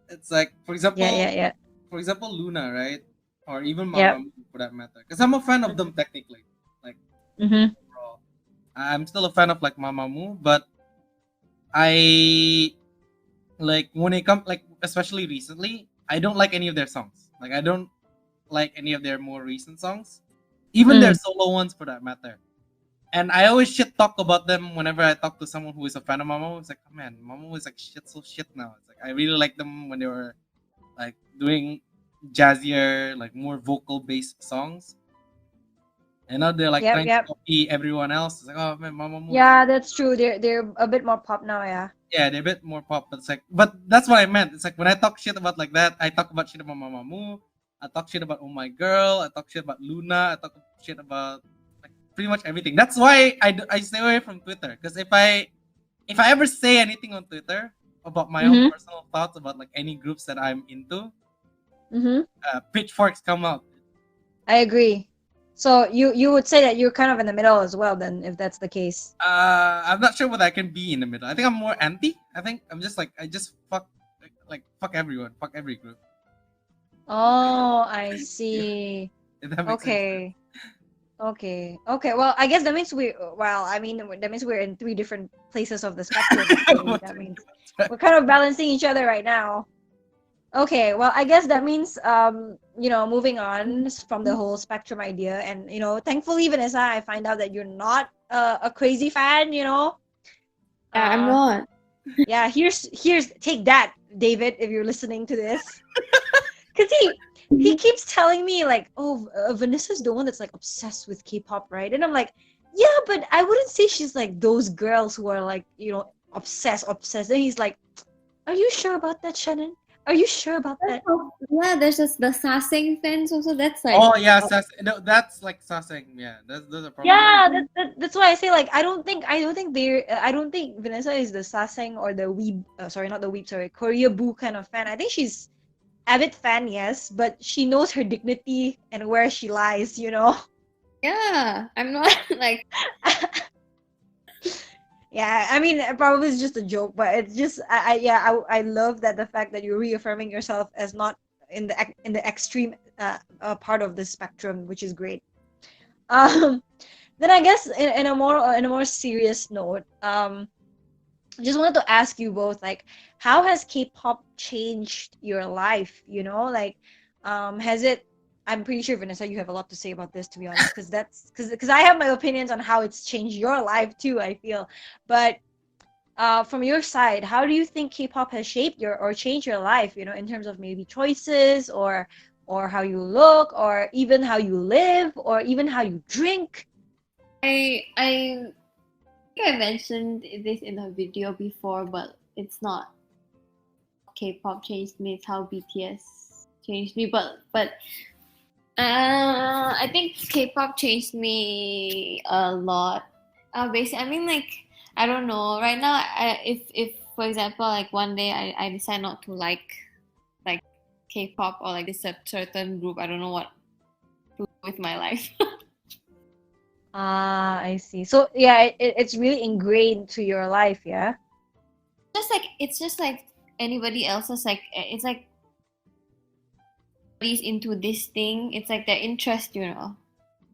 it's like for example, yeah. Luna, right, or even Yep. Mamamoo for that matter. Because I'm a fan of them technically. Like Mm-hmm. overall, I'm still a fan of like Mamamoo, but I like when it comes like especially recently, I don't like any of their songs. Like I don't like any of their more recent songs, even their Mm. solo ones for that matter. And I always shit talk about them whenever I talk to someone who is a fan of Mamamoo. It's like, oh man, Mamamoo is like shit, so shit now. It's like I really like them when they were like doing jazzier, like more vocal based songs. And now they're like trying to Yep. copy everyone else. It's like, oh man, Mamamoo. Yeah, that's true. They're a bit more pop now. Yeah. Yeah, they're a bit more pop. But it's like, but that's what I meant. It's like when I talk shit about like that, I talk about shit about Mamamoo. I talk shit about Oh My Girl. I talk shit about Luna. I talk shit about like pretty much everything. That's why I stay away from Twitter. Because if I ever say anything on Twitter about my own Mm-hmm. personal thoughts about like any groups that I'm into, Mm-hmm. pitchforks come out. I agree. So you would say that you're kind of in the middle as well, then, if that's the case. I'm not sure whether I can be in the middle. I think I'm more anti. I think I'm just like I just fuck everyone, fuck every group. Oh, I Yeah, see. if that makes sense. Okay. Okay. Well, I guess that means I mean, that means we're in three different places of the spectrum, actually. That means we're kind of balancing each other right now. Okay, well, I guess that means, moving on from the whole spectrum idea, and, thankfully, Vanessa, I find out that you're not a crazy fan, Yeah, I'm Uh, not. yeah, take that, David, if you're listening to this. Because he keeps telling me, like, oh, Vanessa's the one that's, like, obsessed with K-pop, right? And I'm like, yeah, but I wouldn't say she's like those girls who are, like, obsessed. And he's like, are you sure about that, Shannon? Are you sure about that? Yeah, there's just the Sasing fans also. That's like, Oh yeah, no, that's like Saseng. Yeah, those are probably. Yeah, that's why I say, like, I don't think Vanessa is the Sasang or the weeb. Sorry, not the weeb. Sorry, Korea Boo kind of fan. I think she's avid fan, yes, but she knows her dignity and where she lies. yeah, I'm not like, Yeah, I mean, probably it's just a joke, but it's just I love that the fact that you're reaffirming yourself as not in the extreme part of the spectrum, which is great. Um, then I guess in a more serious note, just wanted to ask you both, like, how has K-pop changed your life? Like, has it? I'm pretty sure, Vanessa, you have a lot to say about this, to be honest, because I have my opinions on how it's changed your life too, I feel. But from your side, how do you think K-pop has shaped or changed your life? In terms of maybe choices, or how you look, or even how you live, or even how you drink. I think I mentioned this in a video before, but it's not K-pop changed me. It's how BTS changed me. But I think K-pop changed me a lot. Basically, I mean, like, I don't know. Right now, if for example, like one day I decide not to like K-pop or like this certain group, I don't know what to do with my life. Ah, I see. So yeah, it's really ingrained to your life, yeah? It's just like anybody else's. Like it's like everybody's into this thing. It's like their interest,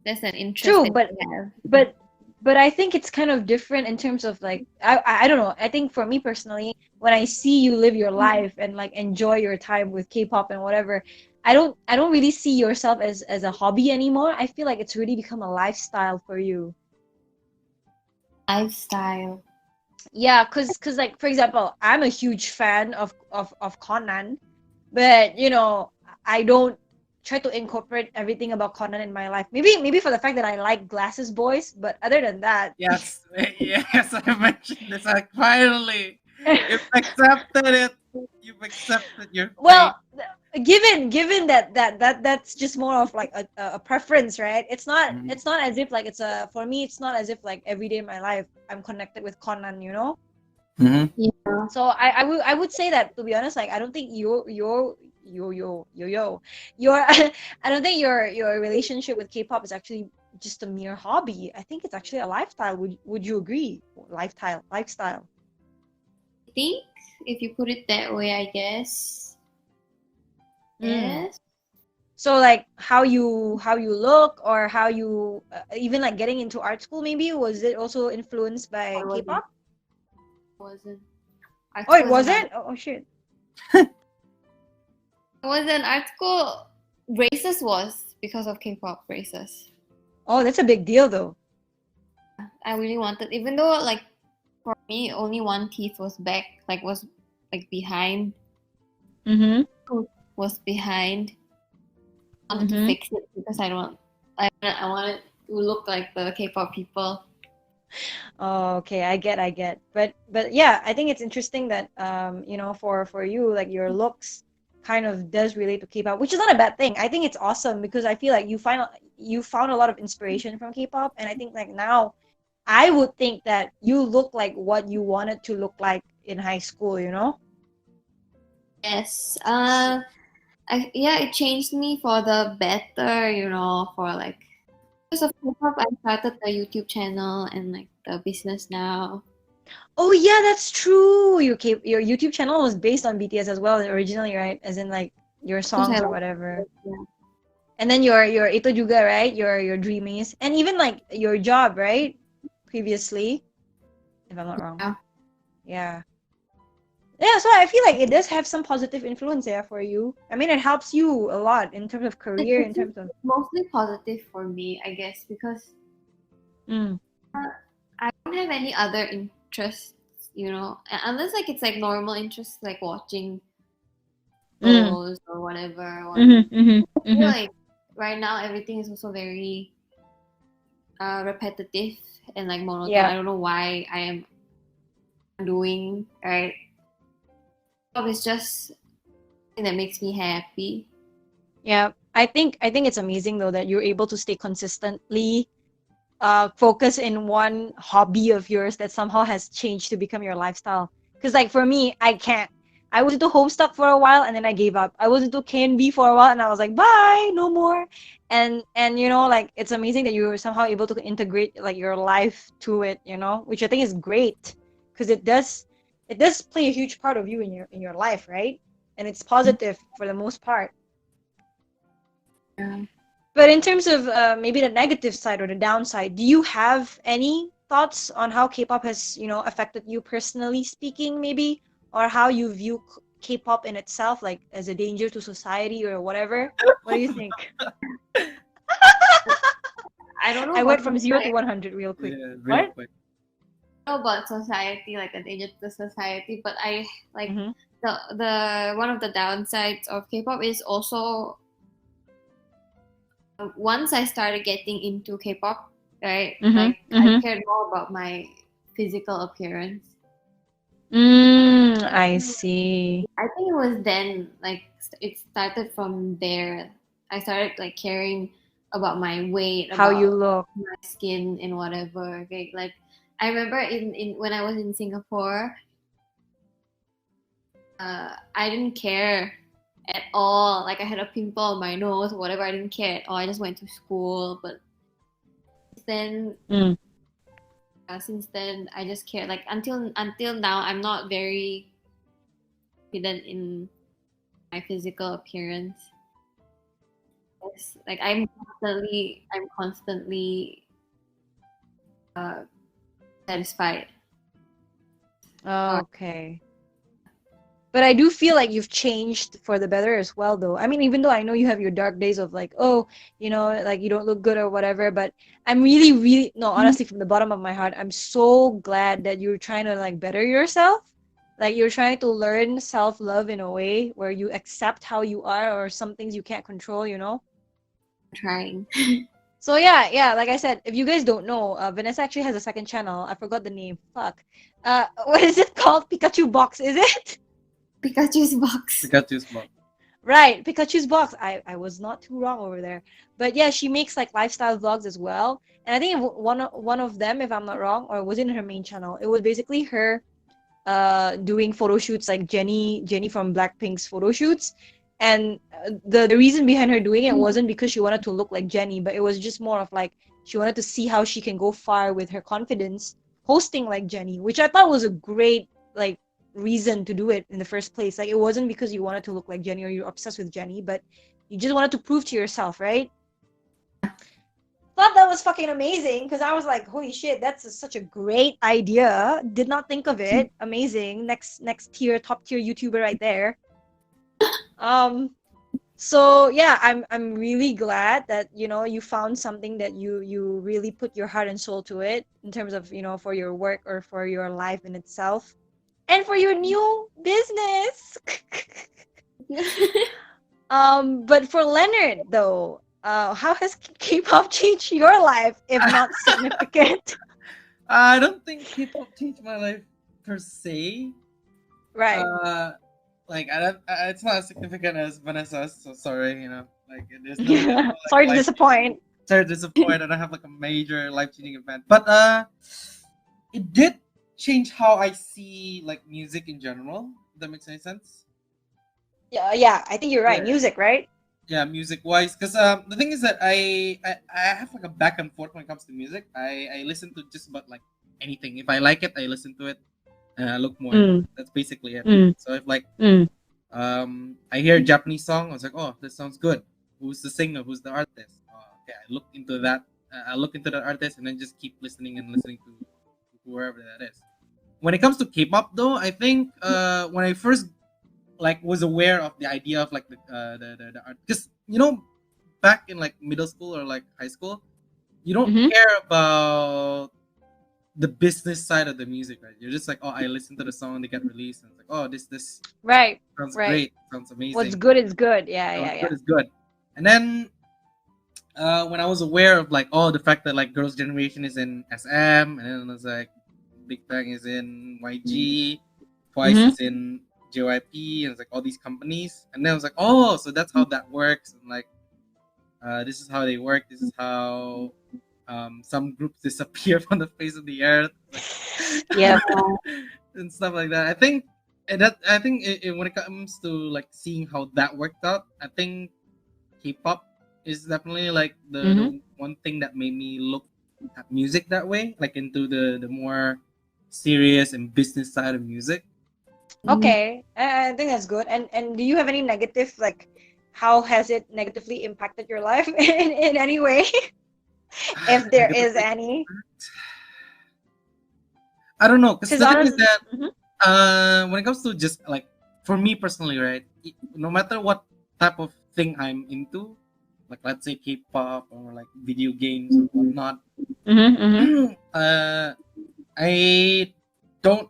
That's an interest True, that but you have. but but I think it's kind of different in terms of, like, I don't know. I think for me personally, when I see you live your life and, like, enjoy your time with K-pop and whatever, I don't really see yourself as a hobby anymore. I feel like it's really become a lifestyle for you. Lifestyle. Yeah, cause like, for example, I'm a huge fan of Conan, but I don't try to incorporate everything about Conan in my life. Maybe for the fact that I like glasses boys, but other than that, Yes, yes, I mentioned this. Like finally, you've accepted it. You've accepted your fate. well, given that's just more of like a preference, right? It's not Mhm. it's not as if, like, for me, it's not as if, like, every day in my life I'm connected with Conan. Mhm. Yeah. So I would say that, to be honest, like, I don't think your I don't think your relationship with K-pop is actually just a mere hobby. I think it's actually a lifestyle. Would you agree? Lifestyle. I think if you put it that way, I guess. Mm. Yes. So, like, how you look, or how you even, like, getting into art school, maybe, was it also influenced by I wasn't. K-pop? Wasn't. Art Oh, it school is another. wasn't. Oh, shit. It wasn't art school. Braces was because of K-pop braces. Oh, that's a big deal, though. I really wanted, even though like for me only one teeth was back, like was like behind, Mm-hmm. was behind. I wanted to Mm-hmm. fix it because I wanted to look like the K-pop people. Oh, okay, I get. But yeah, I think it's interesting that for you, like, your looks kind of does relate to K-pop, which is not a bad thing. I think it's awesome because I feel like you found a lot of inspiration from K-pop, and I think, like, now I would think that you look like what you wanted to look like in high school. Yes. Yeah, it changed me for the better, for like Because of K-pop, I started the YouTube channel and like the business now. Oh yeah, that's true. Your YouTube channel was based on BTS as well originally, right? As in like your Because I songs or like whatever. it, yeah. And then your Ito juga, right? Your Dreamies. And even like your job, right? Previously, if I'm not wrong. Yeah. Yeah. Yeah, so I feel like it does have some positive influence there for you. I mean, it helps you a lot in terms of career, in It's terms of mostly positive for me, I guess, because mm, I don't have any other interests, unless like it's like normal interests like watching mm, shows or whatever. Or I feel mm-hmm. like right now everything is also very repetitive and like monotone. Yeah. I don't know why I am doing right. It's just something that makes me happy. Yeah. I think it's amazing though that you're able to stay consistently focus in one hobby of yours that somehow has changed to become your lifestyle. Because like for me, I can't. I was into Homestuck for a while and then I gave up. I was into KNB for a while and I was like, bye, no more. And like it's amazing that you were somehow able to integrate like your life to it, which I think is great because it does play a huge part of you in your life, right? And it's positive for the most part. Yeah. But in terms of maybe the negative side or the downside, do you have any thoughts on how K-pop has, affected you personally speaking, maybe, or how you view K-pop in itself, like as a danger to society or whatever? What do you think? I don't know I went about from 0 to 100 real quick. Yeah, real What? quick. about society, like a danger to the society, but I like Mm-hmm. the one of the downsides of K-pop is also once I started getting into K-pop, right? Mm-hmm. Like I Mm-hmm. cared more about my physical appearance. I see. I think it was then, like it started from there. I started like caring about my weight, How you about look. my skin and whatever. Okay, like I remember in when I was in Singapore, I didn't care at all. Like I had a pimple on my nose, whatever. I didn't care at all. I just went to school. But then, Mm. since then, I just care. Like until now, I'm not very confident in my physical appearance. Yes, like I'm constantly uh, satisfied. Or Okay. But I do feel like you've changed for the better as well, though. I mean, even though I know you have your dark days of like, oh, like you don't look good or whatever, but I'm really, really, no, honestly, from the bottom of my heart, I'm so glad that you're trying to like better yourself. Like you're trying to learn self-love in a way where you accept how you are or some things you can't control. trying. So yeah, like I said, if you guys don't know, Vanessa actually has a second channel. I forgot the name. Fuck. What is it called? Pikachu Box, is it? Pikachu's box. Pikachu's box. Right, Pikachu's box. I was not too wrong over there. But yeah, she makes like lifestyle vlogs as well. And I think one of them, if I'm not wrong, or was in her main channel. It was basically her doing photo shoots like Jenny from Blackpink's photo shoots. And the reason behind her doing it wasn't because she wanted to look like Jenny, but it was just more of like she wanted to see how she can go far with her confidence posting like Jenny, which I thought was a great like reason to do it in the first place. Like it wasn't because you wanted to look like Jenny or you're obsessed with Jenny, but you just wanted to prove to yourself, right? Thought that was fucking amazing because I was like, holy shit, such a great idea. Did not think of it. Amazing. Next tier, top tier YouTuber right there. So yeah, I'm really glad that you found something that you really put your heart and soul to it in terms of for your work or for your life in itself. And for your new business. But for Leonard though, how has K-pop changed your life, if not significant? I don't think K-pop changed my life per se. Right. Like I don't. It's not as significant as Vanessa's. So sorry, like there's no like, Sorry to life. disappoint. Sorry to disappoint. I don't have like a major life-changing event, but it did change how I see like music in general. If that makes any sense. Yeah, I think you're right. Yeah. Music, right? Yeah, music wise, because the thing is that I have like a back and forth when it comes to music. I listen to just about like anything. If I like it, I listen to it and I look more into Mm, it. That's basically it. mm, So if like mm. I hear a Japanese song, I was like, oh, this sounds good. Who's the singer? Who's the artist? Okay, I look into that. I look into that artist and then just keep listening and listening to whoever that is. When it comes to K-pop, though, I think when I first like was aware of the idea of like the art, because back in like middle school or like high school, you don't Mm-hmm. care about the business side of the music, right? You're just like, oh, I listen to the song, they get released, and it's like, oh, this Right, sounds right. great, sounds What's amazing, good is good. Yeah, sounds yeah, good yeah. is good. And then when I was aware of like, oh, the fact that like Girls' Generation is in SM, and then I was like, Big Bang is in YG, Twice Mm-hmm. is in JYP, and it's like all these companies. And then I was like, oh, so that's how that works. And like, this is how they work. This is how some groups disappear from the face of the earth, Yep. and stuff like that. I think when it comes to like seeing how that worked out, I think K-pop is definitely like Mm-hmm. the one thing that made me look at music that way, like into the more serious and business side of music. Mm. Okay, I think that's good. And do you have any negative, like, how has it negatively impacted your life in any way, if there is Negatively, any? I don't know, because Because the thing is honest, that Mhm. when it comes to just like for me personally, right? No matter what type of thing I'm into, like let's say K-pop or like video games or whatnot, Mm-hmm, mm-hmm. uh, I don't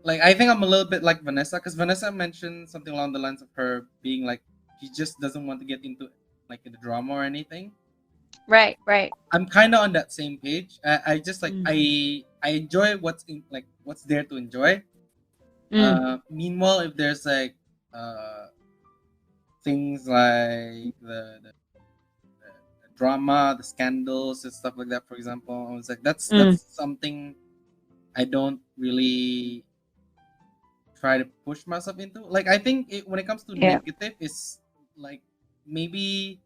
like. I think I'm a little bit like Vanessa, because Vanessa mentioned something along the lines of her being like she just doesn't want to get into like the drama or anything. Right, right. I'm kind of on that same page. I just like Mm. I enjoy what's there to enjoy. Mm. Meanwhile, if there's like uh things like the drama, the scandals and stuff like that, for example, I was like Mm. that's something I don't really try to push myself into. Like I think when it comes to Yeah. negative, is like maybe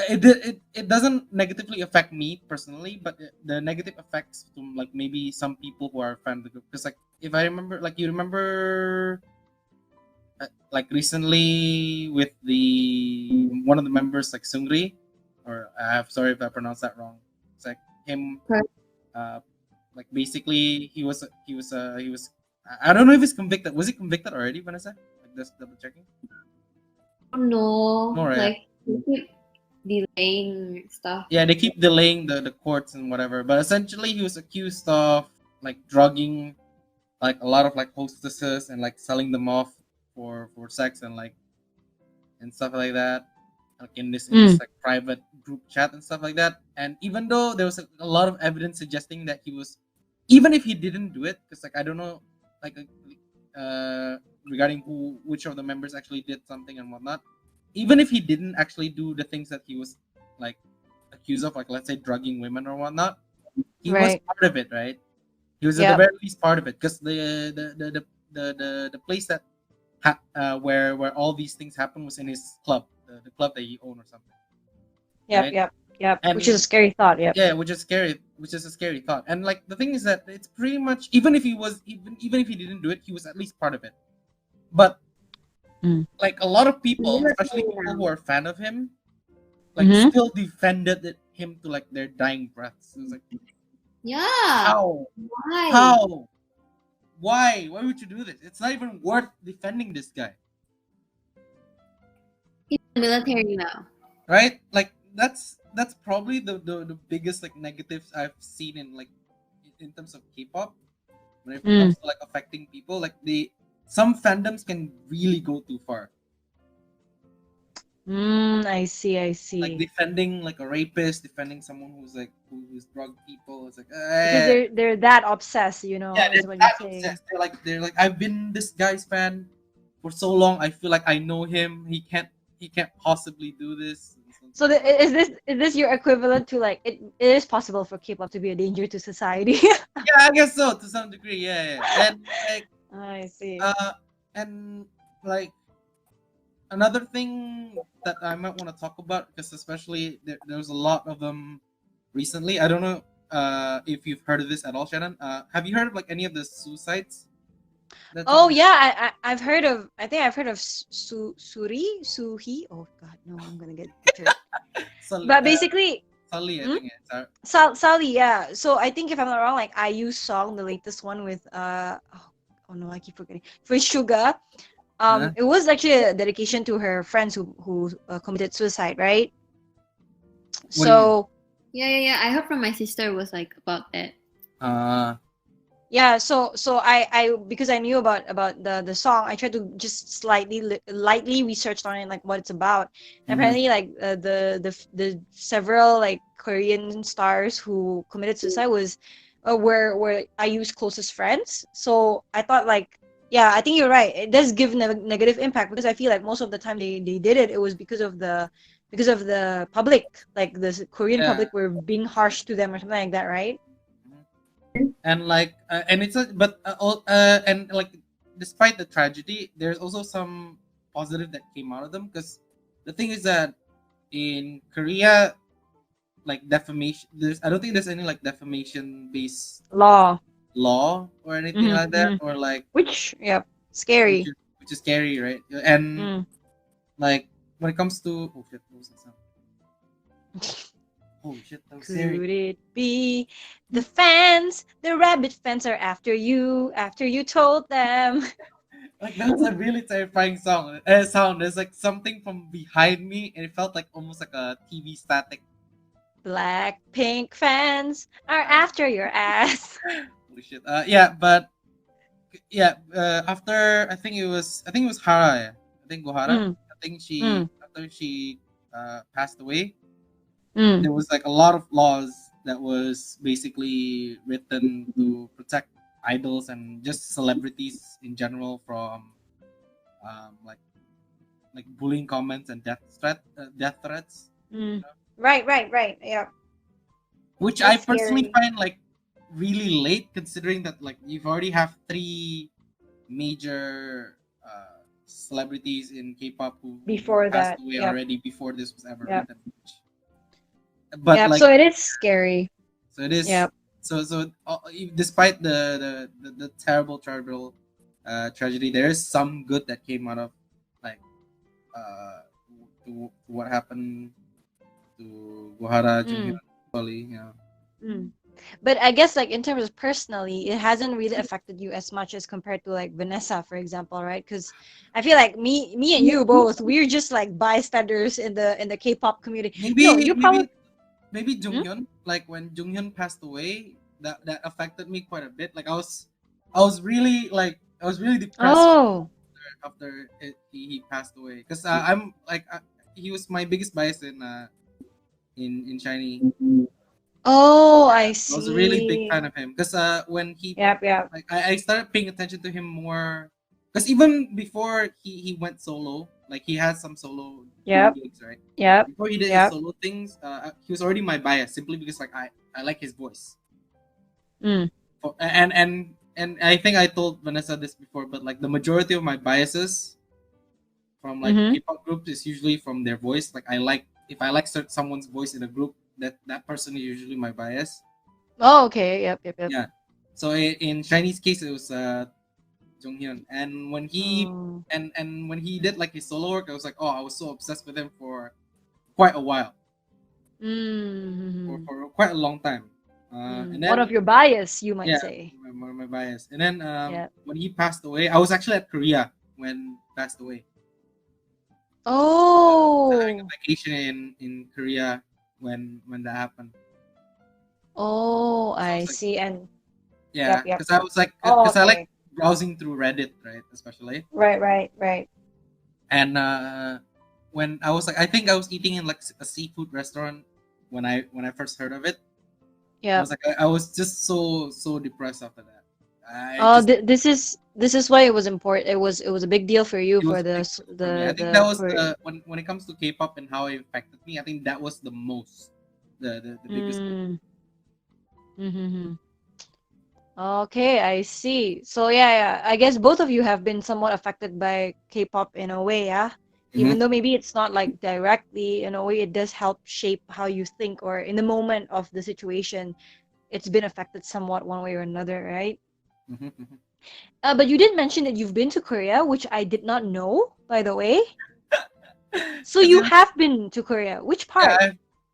it doesn't negatively affect me personally, but the negative effects to like maybe some people who are fan of the group. Because like if I remember, like you remember, like recently with the one of the members like Sungri, or sorry if I pronounced that wrong. It's like him, Okay. uh, like basically he was. I don't know if he's convicted. Was he convicted already, Vanessa? Like just double checking. No, No, right? like they keep delaying stuff. Yeah, they keep delaying the courts and whatever. But essentially, he was accused of like drugging like a lot of like hostesses and like selling them off for sex and like and stuff like that. Like in this Mm. like private group chat and stuff like that. And even though there was a lot of evidence suggesting that he was, even if he didn't do it, because like I don't know, like regarding which of the members actually did something and whatnot. Even if he didn't actually do the things that he was like accused of, like let's say drugging women or whatnot, he was Right. part of it, right? He was at the Yep. very least part of it, because the place that where all these things happen was in his club, the club that he owned or something, Yep. right? Yep. Yep. Which is And a scary thought. Yep. yeah, which is scary, which is a scary thought. And like the thing is that it's pretty much, even if he was even if he didn't do it, he was at least part of it. But Mm. like a lot of people, especially Military people now. who are fan of him, like Mm-hmm. still defended him to like their dying breaths. It was like, Yeah. how Why? how why would you do this? It's not even worth defending this guy, He's in the military now. right? Like that's probably the biggest like negatives I've seen in like in terms of K-pop when it Mm. comes to like affecting people. Like some fandoms can really go too far, Mm. I see. I like see. defending like a rapist, defending someone who's drug people. It's like Because they're that obsessed, yeah, they're is what you're that saying. obsessed. They're like I've been this guy's fan for so long. I feel like I know him. He can't possibly do this. So is this your equivalent to, like, it is possible for K-pop to be a danger to society? Yeah, I guess so to some degree. Yeah, yeah. And like I see. uh and like another thing that I might want to talk about, because especially there's a lot of them recently. I don't know if you've heard of this at all, Shannon. Have you heard of like any of the suicides that's Oh on? yeah, I've heard of. I think I've heard of Suhi. Oh God, no, I'm gonna get butchered. Sully, But basically, Sully, I hmm? think it's. Sally, yeah. So I think if I'm not wrong, like IU's song, the latest one with oh no, I keep forgetting. For Sugar, Huh? it was actually a dedication to her friends who committed suicide, right? What do you mean? So Yeah. I heard from my sister was like about that. Uh, yeah, so I because I knew about the song, I tried to just lightly research on it, like what it's about. And mhm. apparently, like the several like Korean stars who committed suicide were IU's closest friends. So I thought like, yeah, I think you're right. It does give negative impact because I feel like most of the time they did it, it was because of the public, like the Korean Yeah. public were being harsh to them or something like that, right? Mhm. And like, and it's a, but and like, despite the tragedy, there's also some positive that came out of them. Because the thing is that in Korea, like defamation, there's I don't think there's any like defamation based Law. law or anything Mhm, like that, mhm. or like Which, yeah, which scary. is which is scary, right? And Mm. like when it comes to oh shit, what was that sound? Holy shit, that was scary. Could it be the fans? The rabbit fans are after you told them. Like that's a really terrifying sound. There's like something from behind me, and it felt like almost like a TV static. Black pink fans are Uh, after your ass. Holy shit. Yeah, but yeah. I think it was Hara. Yeah. I think Gohara. Mm, I think she mm, after she passed away, mm. there was like a lot of laws that was basically written to protect idols and just celebrities in general from um, like bullying comments and death threats, Mm. Right. Yeah, which I that's personally scary. find like really late, considering that like you've already have three major celebrities in K-pop who Before passed that, away yep, already before this was ever yep, written. But yep. like, So it is scary. so it is. Yep. Despite the terrible tragedy, there is some good that came out of like uh to what happened to Gohara, Mm, Junghyun, Polly, you know. mm. But I guess like in terms of personally, it hasn't really affected you as much as compared to like Vanessa, for example, right? Because I feel like me and you both, we're just like bystanders in the K-pop community. No, Maybe you probably. Hmm? Junghyun, like when Junghyun passed away, that affected me quite a bit. Like I was really depressed Oh, he passed away, because I'm like he was my biggest bias in Shiny. oh, I I was a really big see. fan of him, because when he Yep, yep, like I started paying attention to him more, because even before he went solo, like he had some solo yep, gigs, right? yep, Before he did his yep. solo things, he was already my bias, simply because like I like his voice. Mm. And I think I told Vanessa this before, but like the majority of my biases from like Mm-hmm. K-pop groups is usually from their voice. Like I like if I like someone's voice in a group, that person is usually my bias. Oh, okay. Yep. Yeah. So in Chinese case, it was Jonghyun, Oh. and when he did like his solo work, I was like, oh, I was so obsessed with him for quite a while, Mm-hmm. for quite a long time. And One of then your bias, you might yeah, say. my bias. And then Yeah. when he passed away, I was actually at Korea when he passed away. I was having a Oh. vacation in Korea when that happened. Oh, So I I was like, see. And yeah, because I was like, oh, because I like okay. browsing through Reddit, right, especially. Right. And when I was like, I think I was eating in like a seafood restaurant when I first heard of it. I Yep. was like, I was just so depressed after that. I Oh, just this is why it was important. It was a big deal for you It was for a big the deal for me. I the think that the was Korean. when it comes to K-pop and how it affected me. I think that was the most the biggest thing. Mm. Mm-hmm. Okay, I see. So yeah, I guess both of you have been somewhat affected by K-pop in a way, yeah. Even though maybe it's not like directly, in a way, it does help shape how you think, or in the moment of the situation, it's been affected somewhat one way or another, right? But you did mention that you've been to Korea, which I did not know, by the way. So 'Cause you it was- have been to Korea. Which yeah, part?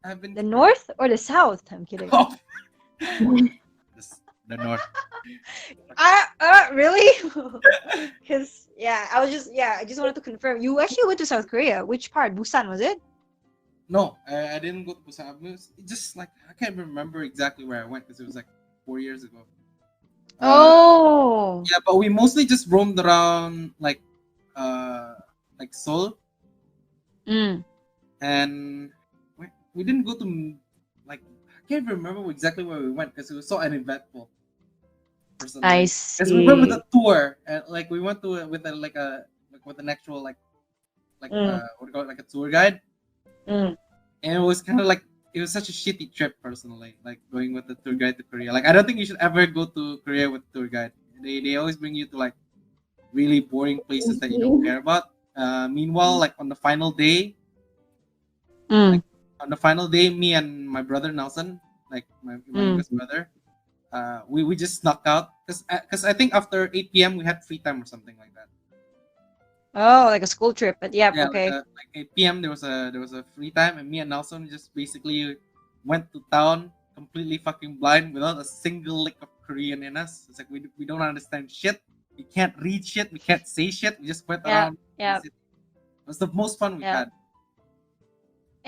I've been The to Korea. north or the south? I'm kidding. Oh, the north. Really? Because I just wanted to confirm. You actually went to South Korea. Which part? Busan, was it? No, I didn't go to Busan. It just like I can't remember exactly where I went because it was like 4 years ago. Oh. Yeah, but we mostly just roamed around like Seoul, Mm, and we didn't go to like I can't remember exactly where we went because it was so uneventful. I Personally, because we went with see. a tour and like we went to it with with an actual Mm, what do you call it, like a tour guide, mm. and it was kind of like it was such a shitty trip personally, like going with the tour guide to Korea. Like I don't think you should ever go to Korea with a tour guide. They always bring you to like really boring places that you don't care about. Meanwhile, like Mm, on the final day, me and my brother Nelson, like my mm. youngest brother, we just snuck out because I think after 8 p.m. we had free time or something like that. Oh, like a school trip, but yep, Yeah, okay. like 8 p.m. There was a free time, and me and Nelson just basically went to town completely fucking blind without a single lick of Korean in us. It's like we don't understand shit. We can't read shit. We can't say shit. We just went Yeah, around the yeah, city. It was the most fun we've yeah. had.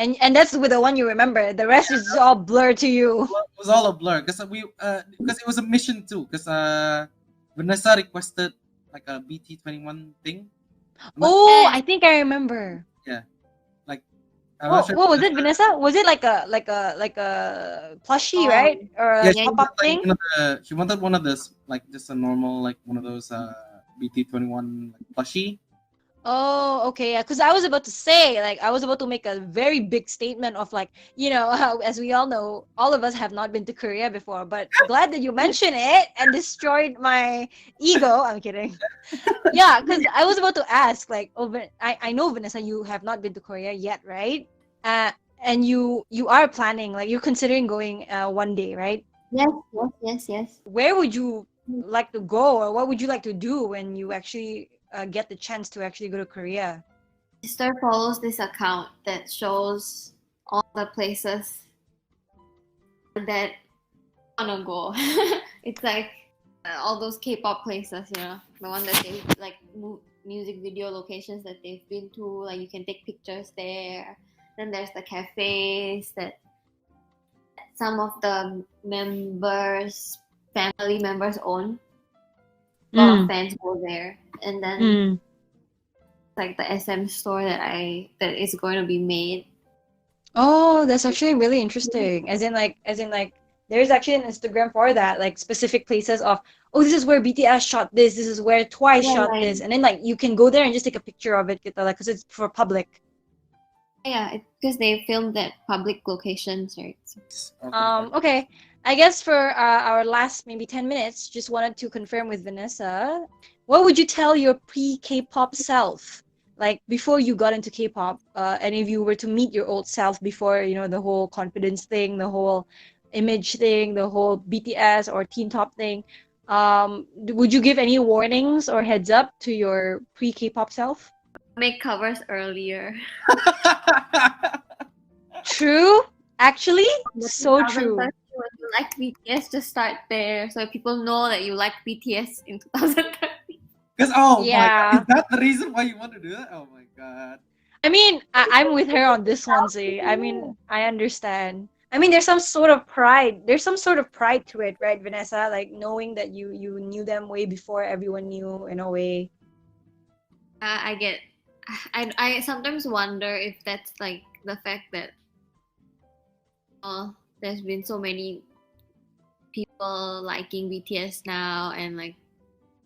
And that's with the one you remember. The rest is just all blurred to you. Well, it was all a blur because it was a mission too. Because Vanessa requested like a BT21 thing. I'm not, Oh, I think I remember. yeah, like I'm not sure. What was it, Vanessa? Was it like a plushie, Oh, right? Or Yeah, a she yeah, pop-up wanted like thing? one of she wanted one of those like just a normal like one of those BT21 like, plushie. Oh, okay. Yeah, because I was about to say, like, I was about to make a very big statement of, like, as we all know, all of us have not been to Korea before, but glad that you mentioned it and destroyed my ego. I'm kidding. Yeah, because I was about to ask, like, I know, Vanessa, you have not been to Korea yet, right? And you are planning, like, you're considering going one day, right? yes, yes, yes, yes. Where would you like to go, or what would you like to do when you actually get the chance to actually go to Korea? Sister follows this account that shows all the places that I wanna go. It's like all those K-pop places, the one that they like music video locations that they've been to. Like you can take pictures there. Then there's the cafes that some of the family members own. A lot of Mm, fans go there, and then mm. like the SM store that is going to be made. Oh, that's actually really interesting. As in like, there's actually an Instagram for that, like specific places of, oh, this is where BTS shot this, this is where Twice Yeah, shot yeah, this, and then like you can go there and just take a picture of it, gitu, like, because it's for public. yeah, because they filmed at public locations, right? Okay. Okay. I guess for our last maybe 10 minutes, just wanted to confirm with Vanessa, what would you tell your pre-K-pop self? Like before you got into K-pop, and if you were to meet your old self before, the whole confidence thing, the whole image thing, the whole BTS or Teen Top thing, would you give any warnings or heads up to your pre-K-pop self? Make covers earlier. True. Actually, so 2013, true. when you like BTS, just start there so people know that you like BTS in 2013. Because oh my god, Yeah. is that the reason why you want to do that? Oh my god. I mean, I'm with her on this one, Z. I mean, I understand. I mean, there's some sort of pride. There's some sort of pride to it, right, Vanessa? Like knowing that you knew them way before everyone knew, in a way. I get. I sometimes wonder if that's like the fact that there's been so many people liking BTS now, and like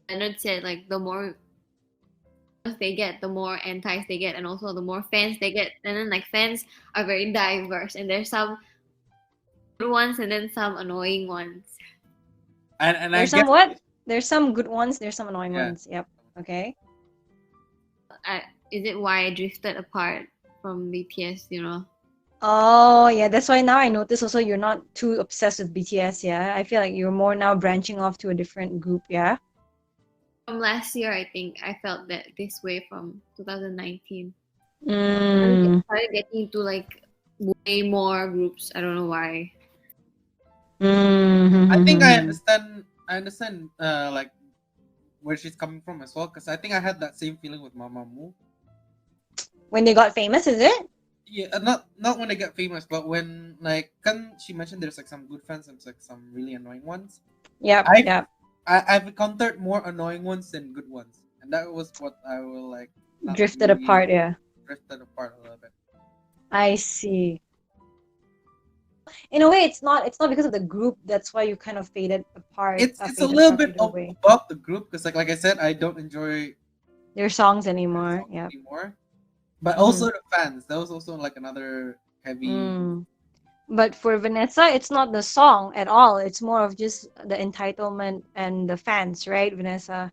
Leonard said, like the more they get, the more antis they get, and also the more fans they get. And then like fans are very diverse, and there's some good ones and then some annoying ones. And I There's some guess what? There's some good ones, there's some annoying yeah. ones. Yep. Okay. is it why I drifted apart from BTS? You know. Oh, yeah, that's why now I notice also you're not too obsessed with BTS, yeah? I feel like you're more now branching off to a different group, yeah? From last year, I think I felt that this way from 2019. Mm. Started getting into like way more groups. I don't know why. I think I Mm. understand. I understand. Like where she's coming from as well, because I think I had that same feeling with Mamamoo. When they got famous, is it? Yeah, not when they get famous, but when like can she mentioned there's like some good fans and like some really annoying ones. Yep, I've yep. I've encountered more annoying ones than good ones, and that was what I will like not Drifted really apart, yeah. drifted apart a little bit. I see. In a way, it's not because of the group. That's why you kind of faded apart, It's a faded little apart, bit faded away. about the group because like I said, I don't enjoy Their songs their anymore. songs Yep. anymore, but Mm-hmm. also the fans. That was also like another heavy. Mm. But for Vanessa, it's not the song at all. It's more of just the entitlement and the fans, right, Vanessa?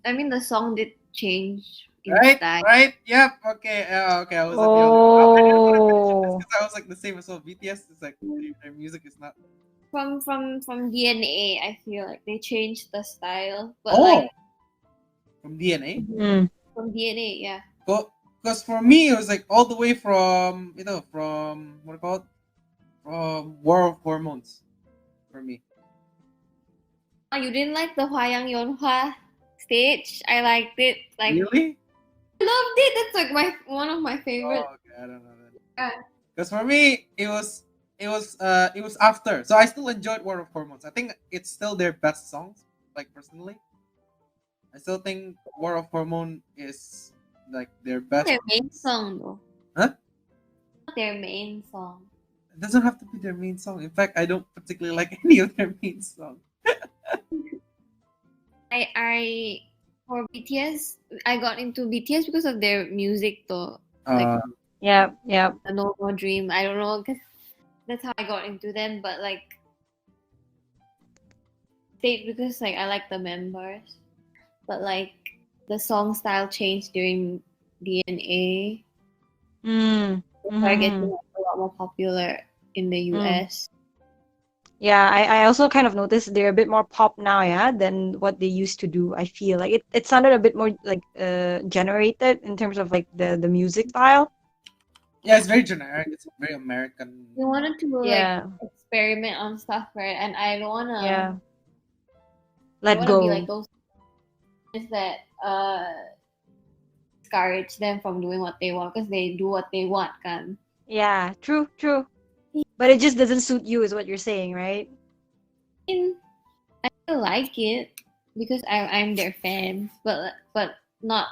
I mean, the song did change in Right, style. right, yep, okay, okay. I was with you. I didn't want to mention this Oh. because I was like the same as well. BTS is like their music is not. From DNA, I feel like they changed the style, but Oh, like from DNA. Mm. from DNA, yeah. Because for me, it was like all the way from from what do you call it, from War of Hormones for me. Oh, you didn't like the Hwayang Yonhwa stage? I liked it. Like Really? I loved it. That's like my one of my favorite. Oh, okay, I don't know then. Yeah. Because for me, it was after. So I still enjoyed War of Hormones. I think it's still their best songs. Like personally, I still think War of Hormone is like their best. Their main song though. Huh? Not their main song. It doesn't have to be their main song. In fact, I don't particularly like any of their main songs. I for BTS, I got into BTS because of their music though. Like Uh, Yep, yep. the No More Dream. I don't know because that's how I got into them. But like stayed because like I like the members. But like the song style changed during DNA. Mm. They started getting Mm-hmm. like, a lot more popular in the Mm. US. Yeah, I also kind of noticed they're a bit more pop now, yeah, than what they used to do. I feel like it sounded a bit more like generated in terms of like the music style. yeah, it's very generic. It's very American. We wanted to like Yeah, experiment on stuff, right? And yeah. I don't Let wanna be like go. those kids that discourage them from doing what they want because they do what they want, kan. Yeah, true, true. But it just doesn't suit you, is what you're saying, right? mean, I still like it because I'm their fan, but not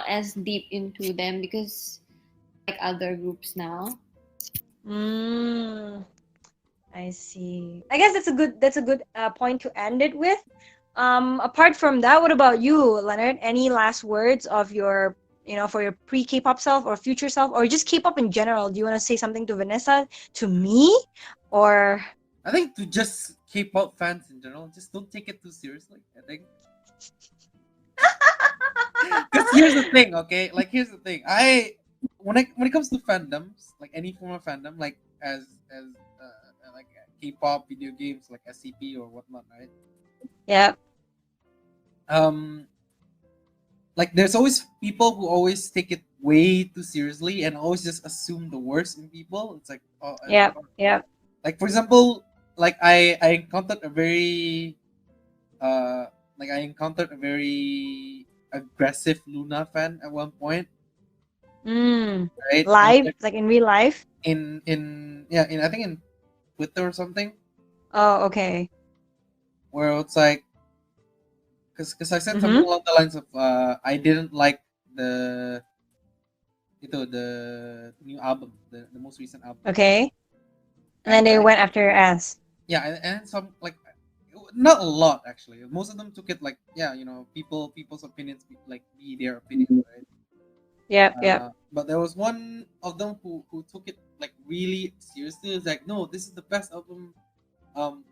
as deep into them because like other groups now. Mm, I see. I guess that's a good point to end it with. Apart from that, what about you, Leonard? Any last words of your, for your pre-K-pop self or future self, or just K-pop in general? Do you want to say something to Vanessa, to me, or? I think to just K-pop fans in general, just don't take it too seriously. I think because here's the thing, okay? Like here's the thing. When it comes to fandoms, like any form of fandom, like as like K-pop, video games, like SCP or whatnot, right? Yeah. Um, like there's always people who always take it way too seriously and always just assume the worst in people. It's like oh, Yeah. Yeah. like for example, like I encountered a very uh like I encountered a very aggressive Luna fan at one point, Mm. right? And Live, like in real life. in yeah, in I think in Twitter or something, Oh, okay. where it's like because I said something Mm-hmm. along the lines of I didn't like the the new album, the most recent album, Okay. And then and they went after your ass. yeah, and some like not a lot actually. Most of them took it like yeah, people's opinions like be their opinion, right? Yep. Yep. But there was one of them who took it like really seriously. It's like, no, this is the best album, um,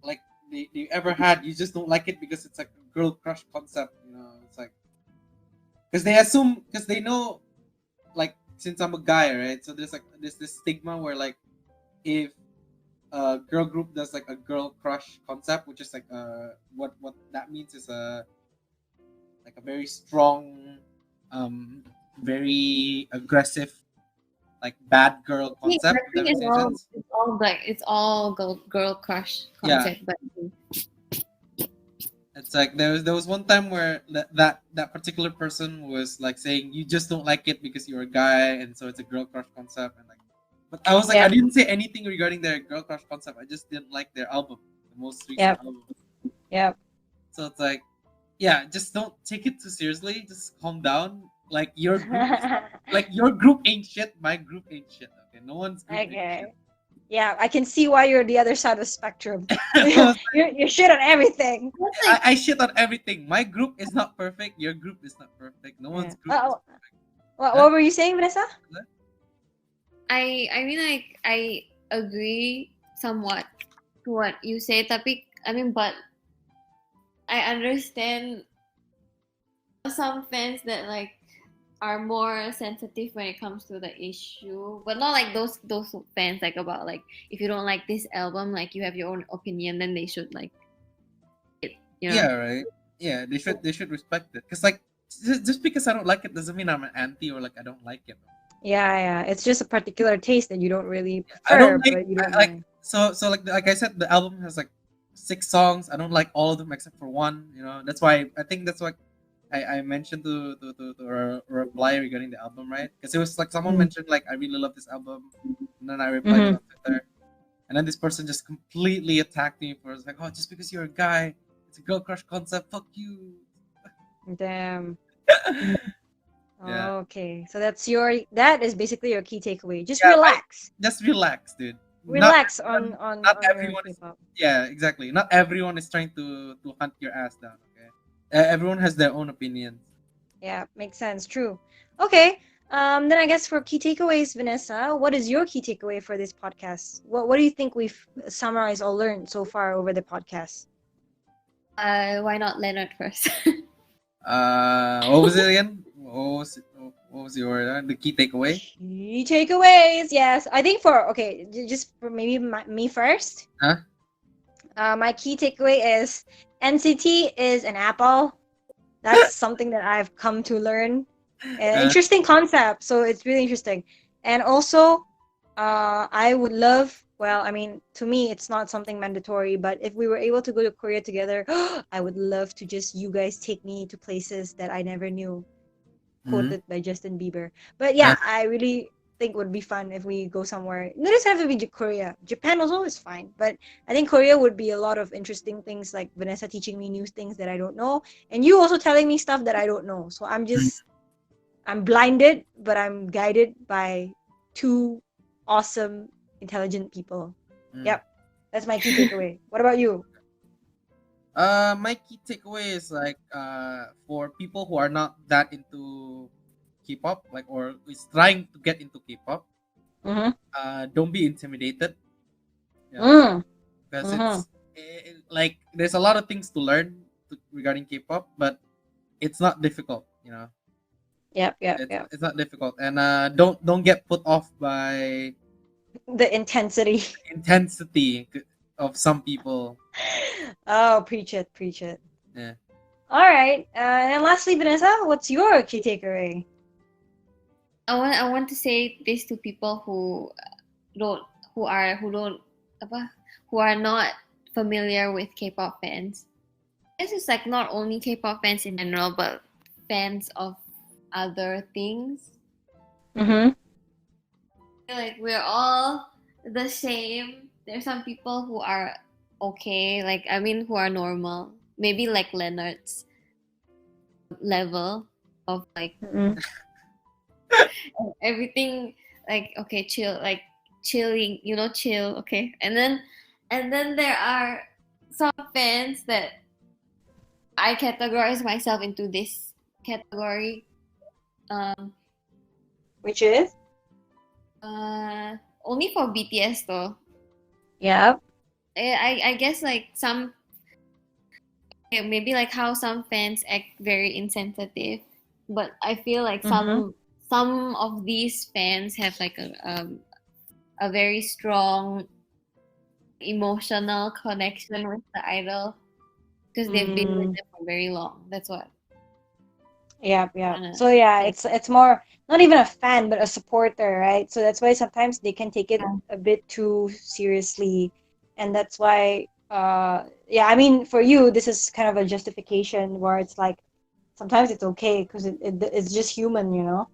like they ever had. You just don't like it because it's like a girl crush concept. It's like because they assume, because they know, like, since I'm a guy, right? So there's this stigma where, like, if a girl group does like a girl crush concept, which is like what that means is a very strong, um very aggressive, like, bad girl I concept, if that think makes any sense. it's all girl crush Yeah, concept, but it's like there was one time where that particular person was like saying you just don't like it because you're a guy, and so it's a girl crush concept, and like, but I was like, I Yep. didn't say anything regarding their girl crush concept. I just didn't like their album, the most recent Yep. album. Yep. So it's like, yeah, just don't take it too seriously. Just calm down. Like, your group is not, like, your group ain't shit. My group ain't shit. Okay, no one's group ain't Okay. Yeah, I can see why you're the other side of the spectrum. shit. You're shit on everything. I shit on everything. My group is not perfect. Your group is not perfect. No Yeah. one's group is perfect. What were you saying, Vanessa? I mean, like, I agree somewhat to what you say, tapi I mean, but I understand some fans that like are more sensitive when it comes to the issue, but not like those fans like about like if you don't like this album, like you have your own opinion, then they should like it, you know. Yeah, right. Yeah, they should respect it. Cause, like, just because I don't like it doesn't mean I'm an anti, or like I don't like it. Yeah. It's just a particular taste that you don't really I prefer, don't like, but you don't like, mind. so like I said, the album has like 6 songs. I don't like all of them except for one. That's why I think that's what I mentioned to reply regarding the album, right? Because it was like someone Mm. mentioned, like, I really love this album, and then I replied it Mhm. on Twitter, and then this person just completely attacked me for, like, oh, just because you're a guy, it's a girl crush concept. Fuck you. Damn. Yeah, Okay. So that is basically your key takeaway. Just yeah. relax. Just relax, dude. Not Relax on everyone, on not on your everyone is. K-pop. Yeah, exactly. Not everyone is trying to hunt your ass down. Okay, everyone has their own opinions. Yeah, makes sense. True. Okay. Then I guess for key takeaways, Vanessa, what is your key takeaway for this podcast? What do you think we've summarized or learned so far over the podcast? Why not Leonard first? What was it again? What was your the key takeaway? Key takeaways, yes. I think for okay, just for maybe me first. Huh? My key takeaway is NCT is an apple. That's something that I've come to learn. Interesting concept, so it's really interesting. And also, I would love. Well, I mean, to me, it's not something mandatory, but if we were able to go to Korea together, I would love to just you guys take me to places that I never knew. Mhm. Quoted by Justin Bieber. But yeah, I really think it would be fun if we go somewhere. It doesn't have to be Korea. Japan also is fine, but I think Korea would be a lot of interesting things, like Vanessa teaching me new things that I don't know, and you also telling me stuff that I don't know. So I'm blinded, but I'm guided by two awesome, intelligent people. Mm. Yep, that's my key takeaway. What about you? My key takeaway is, like, for people who are not that into K-pop, like, or is trying to get into K-pop, Mm-hmm. don't be intimidated. Yeah, Mm. because Mm-hmm. like, there's a lot of things to learn regarding K-pop, but it's not difficult. Yep. It's not difficult, and don't get put off by The intensity. intensity of some people. Oh, preach it, preach it. Yeah. All right. And lastly, Vanessa, what's your key takeaway? I want to say this to people don't who are who don't apa, who are not familiar with K-pop fans. This is like not only K-pop fans in general, but fans of other things. Mm-hmm. I feel like we're all the same. There's some people who are okay, like I mean, who are normal. Maybe like Leonard's level of like Mm-hmm. everything, like okay, chill, like chilling, chill, okay. And then there are some fans that I categorize myself into this category. Which is? Only for BTS though. Yeah. I guess like maybe like how some fans act very insensitive. but I feel like some of these fans have like a very strong emotional connection with the idol because they've been with them for very long. That's what. Yeah, yeah. Kinda So yeah, say. it's more not even a fan, but a supporter, right? So that's why sometimes they can take it Yeah. a bit too seriously, and that's why, yeah. I mean, for you, this is kind of a justification where it's like sometimes it's okay because it's just human, you know?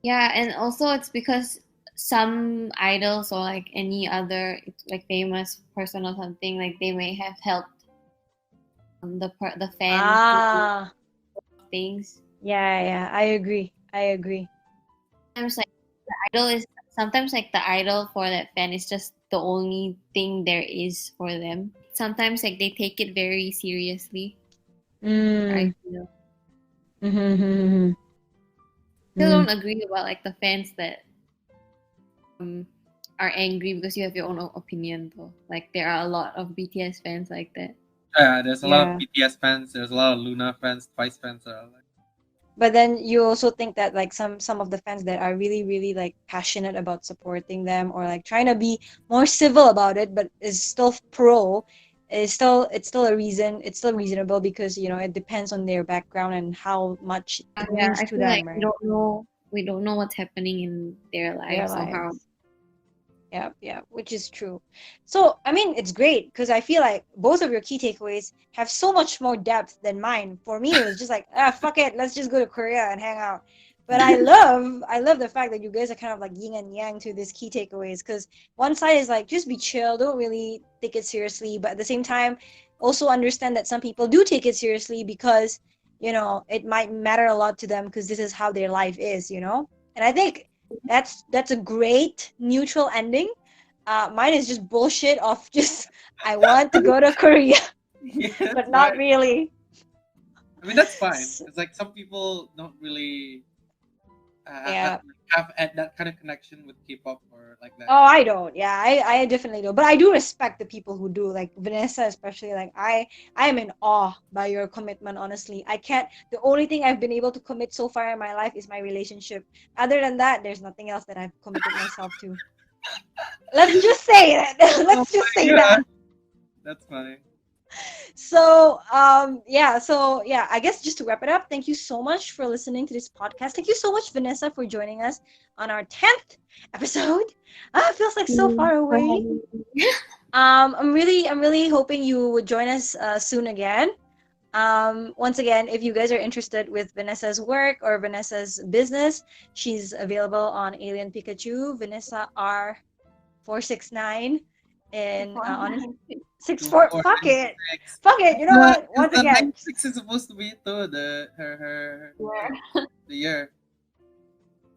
Yeah, and also it's because some idols or like any other like famous person or something like they may have helped the fans with Ah, things. yeah, yeah. I agree. I agree. Sometimes like the idol is sometimes like the idol for that fan is just the only thing there is for them. Sometimes like they take it very seriously. I Mm. feel. Mm-hmm. Still Mm. don't agree about like the fans that um are angry because you have your own opinion though. Like there are a lot of BTS fans like that. Yeah, there's a lot of Yeah. BTS fans. There's a lot of Luna fans, Twice fans. Like, But then you also think that like some of the fans that are really really like passionate about supporting them or like trying to be more civil about it, but is still pro, is still it's still a reason it's still reasonable because you know it depends on their background and how much it Yeah, means I to feel like them, right? we don't know what's happening in their Their lives or how. lives. Yeah, yeah, which is true. So, I mean, it's great because I feel like both of your key takeaways have so much more depth than mine. For me, it was just like, fuck it, let's just go to Korea and hang out. But I love the fact that you guys are kind of like yin and yang to these key takeaways because one side is like, just be chill, don't really take it seriously. But at the same time, also understand that some people do take it seriously because, you know, it might matter a lot to them because this is how their life is, you know? And I think that's a great neutral ending. Mine is just bullshit of just I want to go to Korea, yeah, but that's not fine. really. I mean, that's fine. S- It's like some people don't really yeah. have that kind of connection with K-pop or like that. Oh, I don't. Yeah, I definitely don't. But I do respect the people who do. Like Vanessa, especially. Like I am in awe by your commitment. Honestly, I can't. The only thing I've been able to commit so far in my life is my relationship. Other than that, there's nothing else that I've committed myself to. Let's just say that. Oh Let's just my say god, that. that's funny. So yeah, I guess just to wrap it up, thank you so much for listening to this podcast. Thank you so much, Vanessa, for joining us on our 10th episode. It feels like so far For away. having me. I'm really hoping you would join us soon again. Once again, if you guys are interested with Vanessa's work or Vanessa's business, she's available on AlienPikachu, Vanessa R469, and on 64. Fuck it. 2496. Fuck it. You know what? Because Once the again, 96 is supposed to be to the year.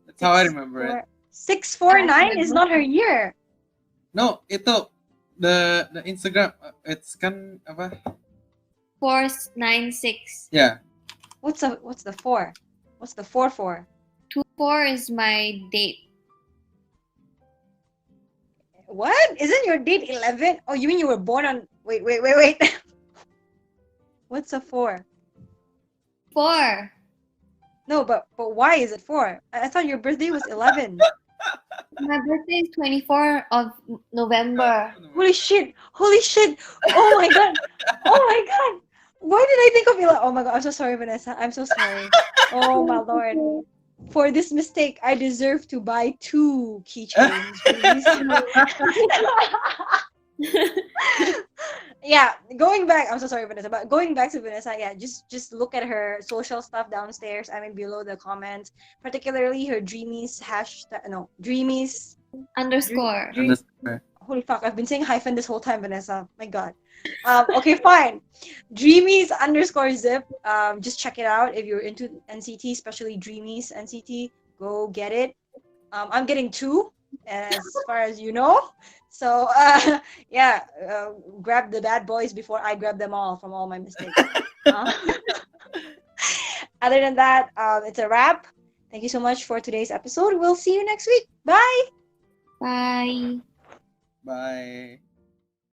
That's how I six remember it. four six four nine is not her year. No, ito the Instagram it's kan apa? 496. Yeah. What's the four? What's the four for? 24 is my date. What? Isn't your date 11? Oh, you mean you were born on? Wait. What's a four? 4. No, but why is it four? I thought your birthday was 11. My birthday is 24 of November. Holy shit! Holy shit! Oh my god! Oh my god! Why did I think of 11? Oh my god! I'm so sorry, Vanessa. I'm so sorry. Oh my lord. For this mistake, I deserve to buy 2 keychains, please. Yeah, going back, I'm so sorry, Vanessa, but going back to Vanessa, yeah, just look at her social stuff downstairs. I mean, below the comments, particularly her dreamies hashtag, no, dreamies, Underscore. dream. Holy fuck, I've been saying hyphen this whole time, Vanessa. My god. Okay, fine. Dreamies underscore zip. Just check it out if you're into NCT, especially Dreamies NCT. Go get it. I'm getting 2, as far as you know. So yeah, grab the bad boys before I grab them all from all my mistakes. Uh, other than that, it's a wrap. Thank you so much for today's episode. We'll see you next week. Bye. Bye. Bye.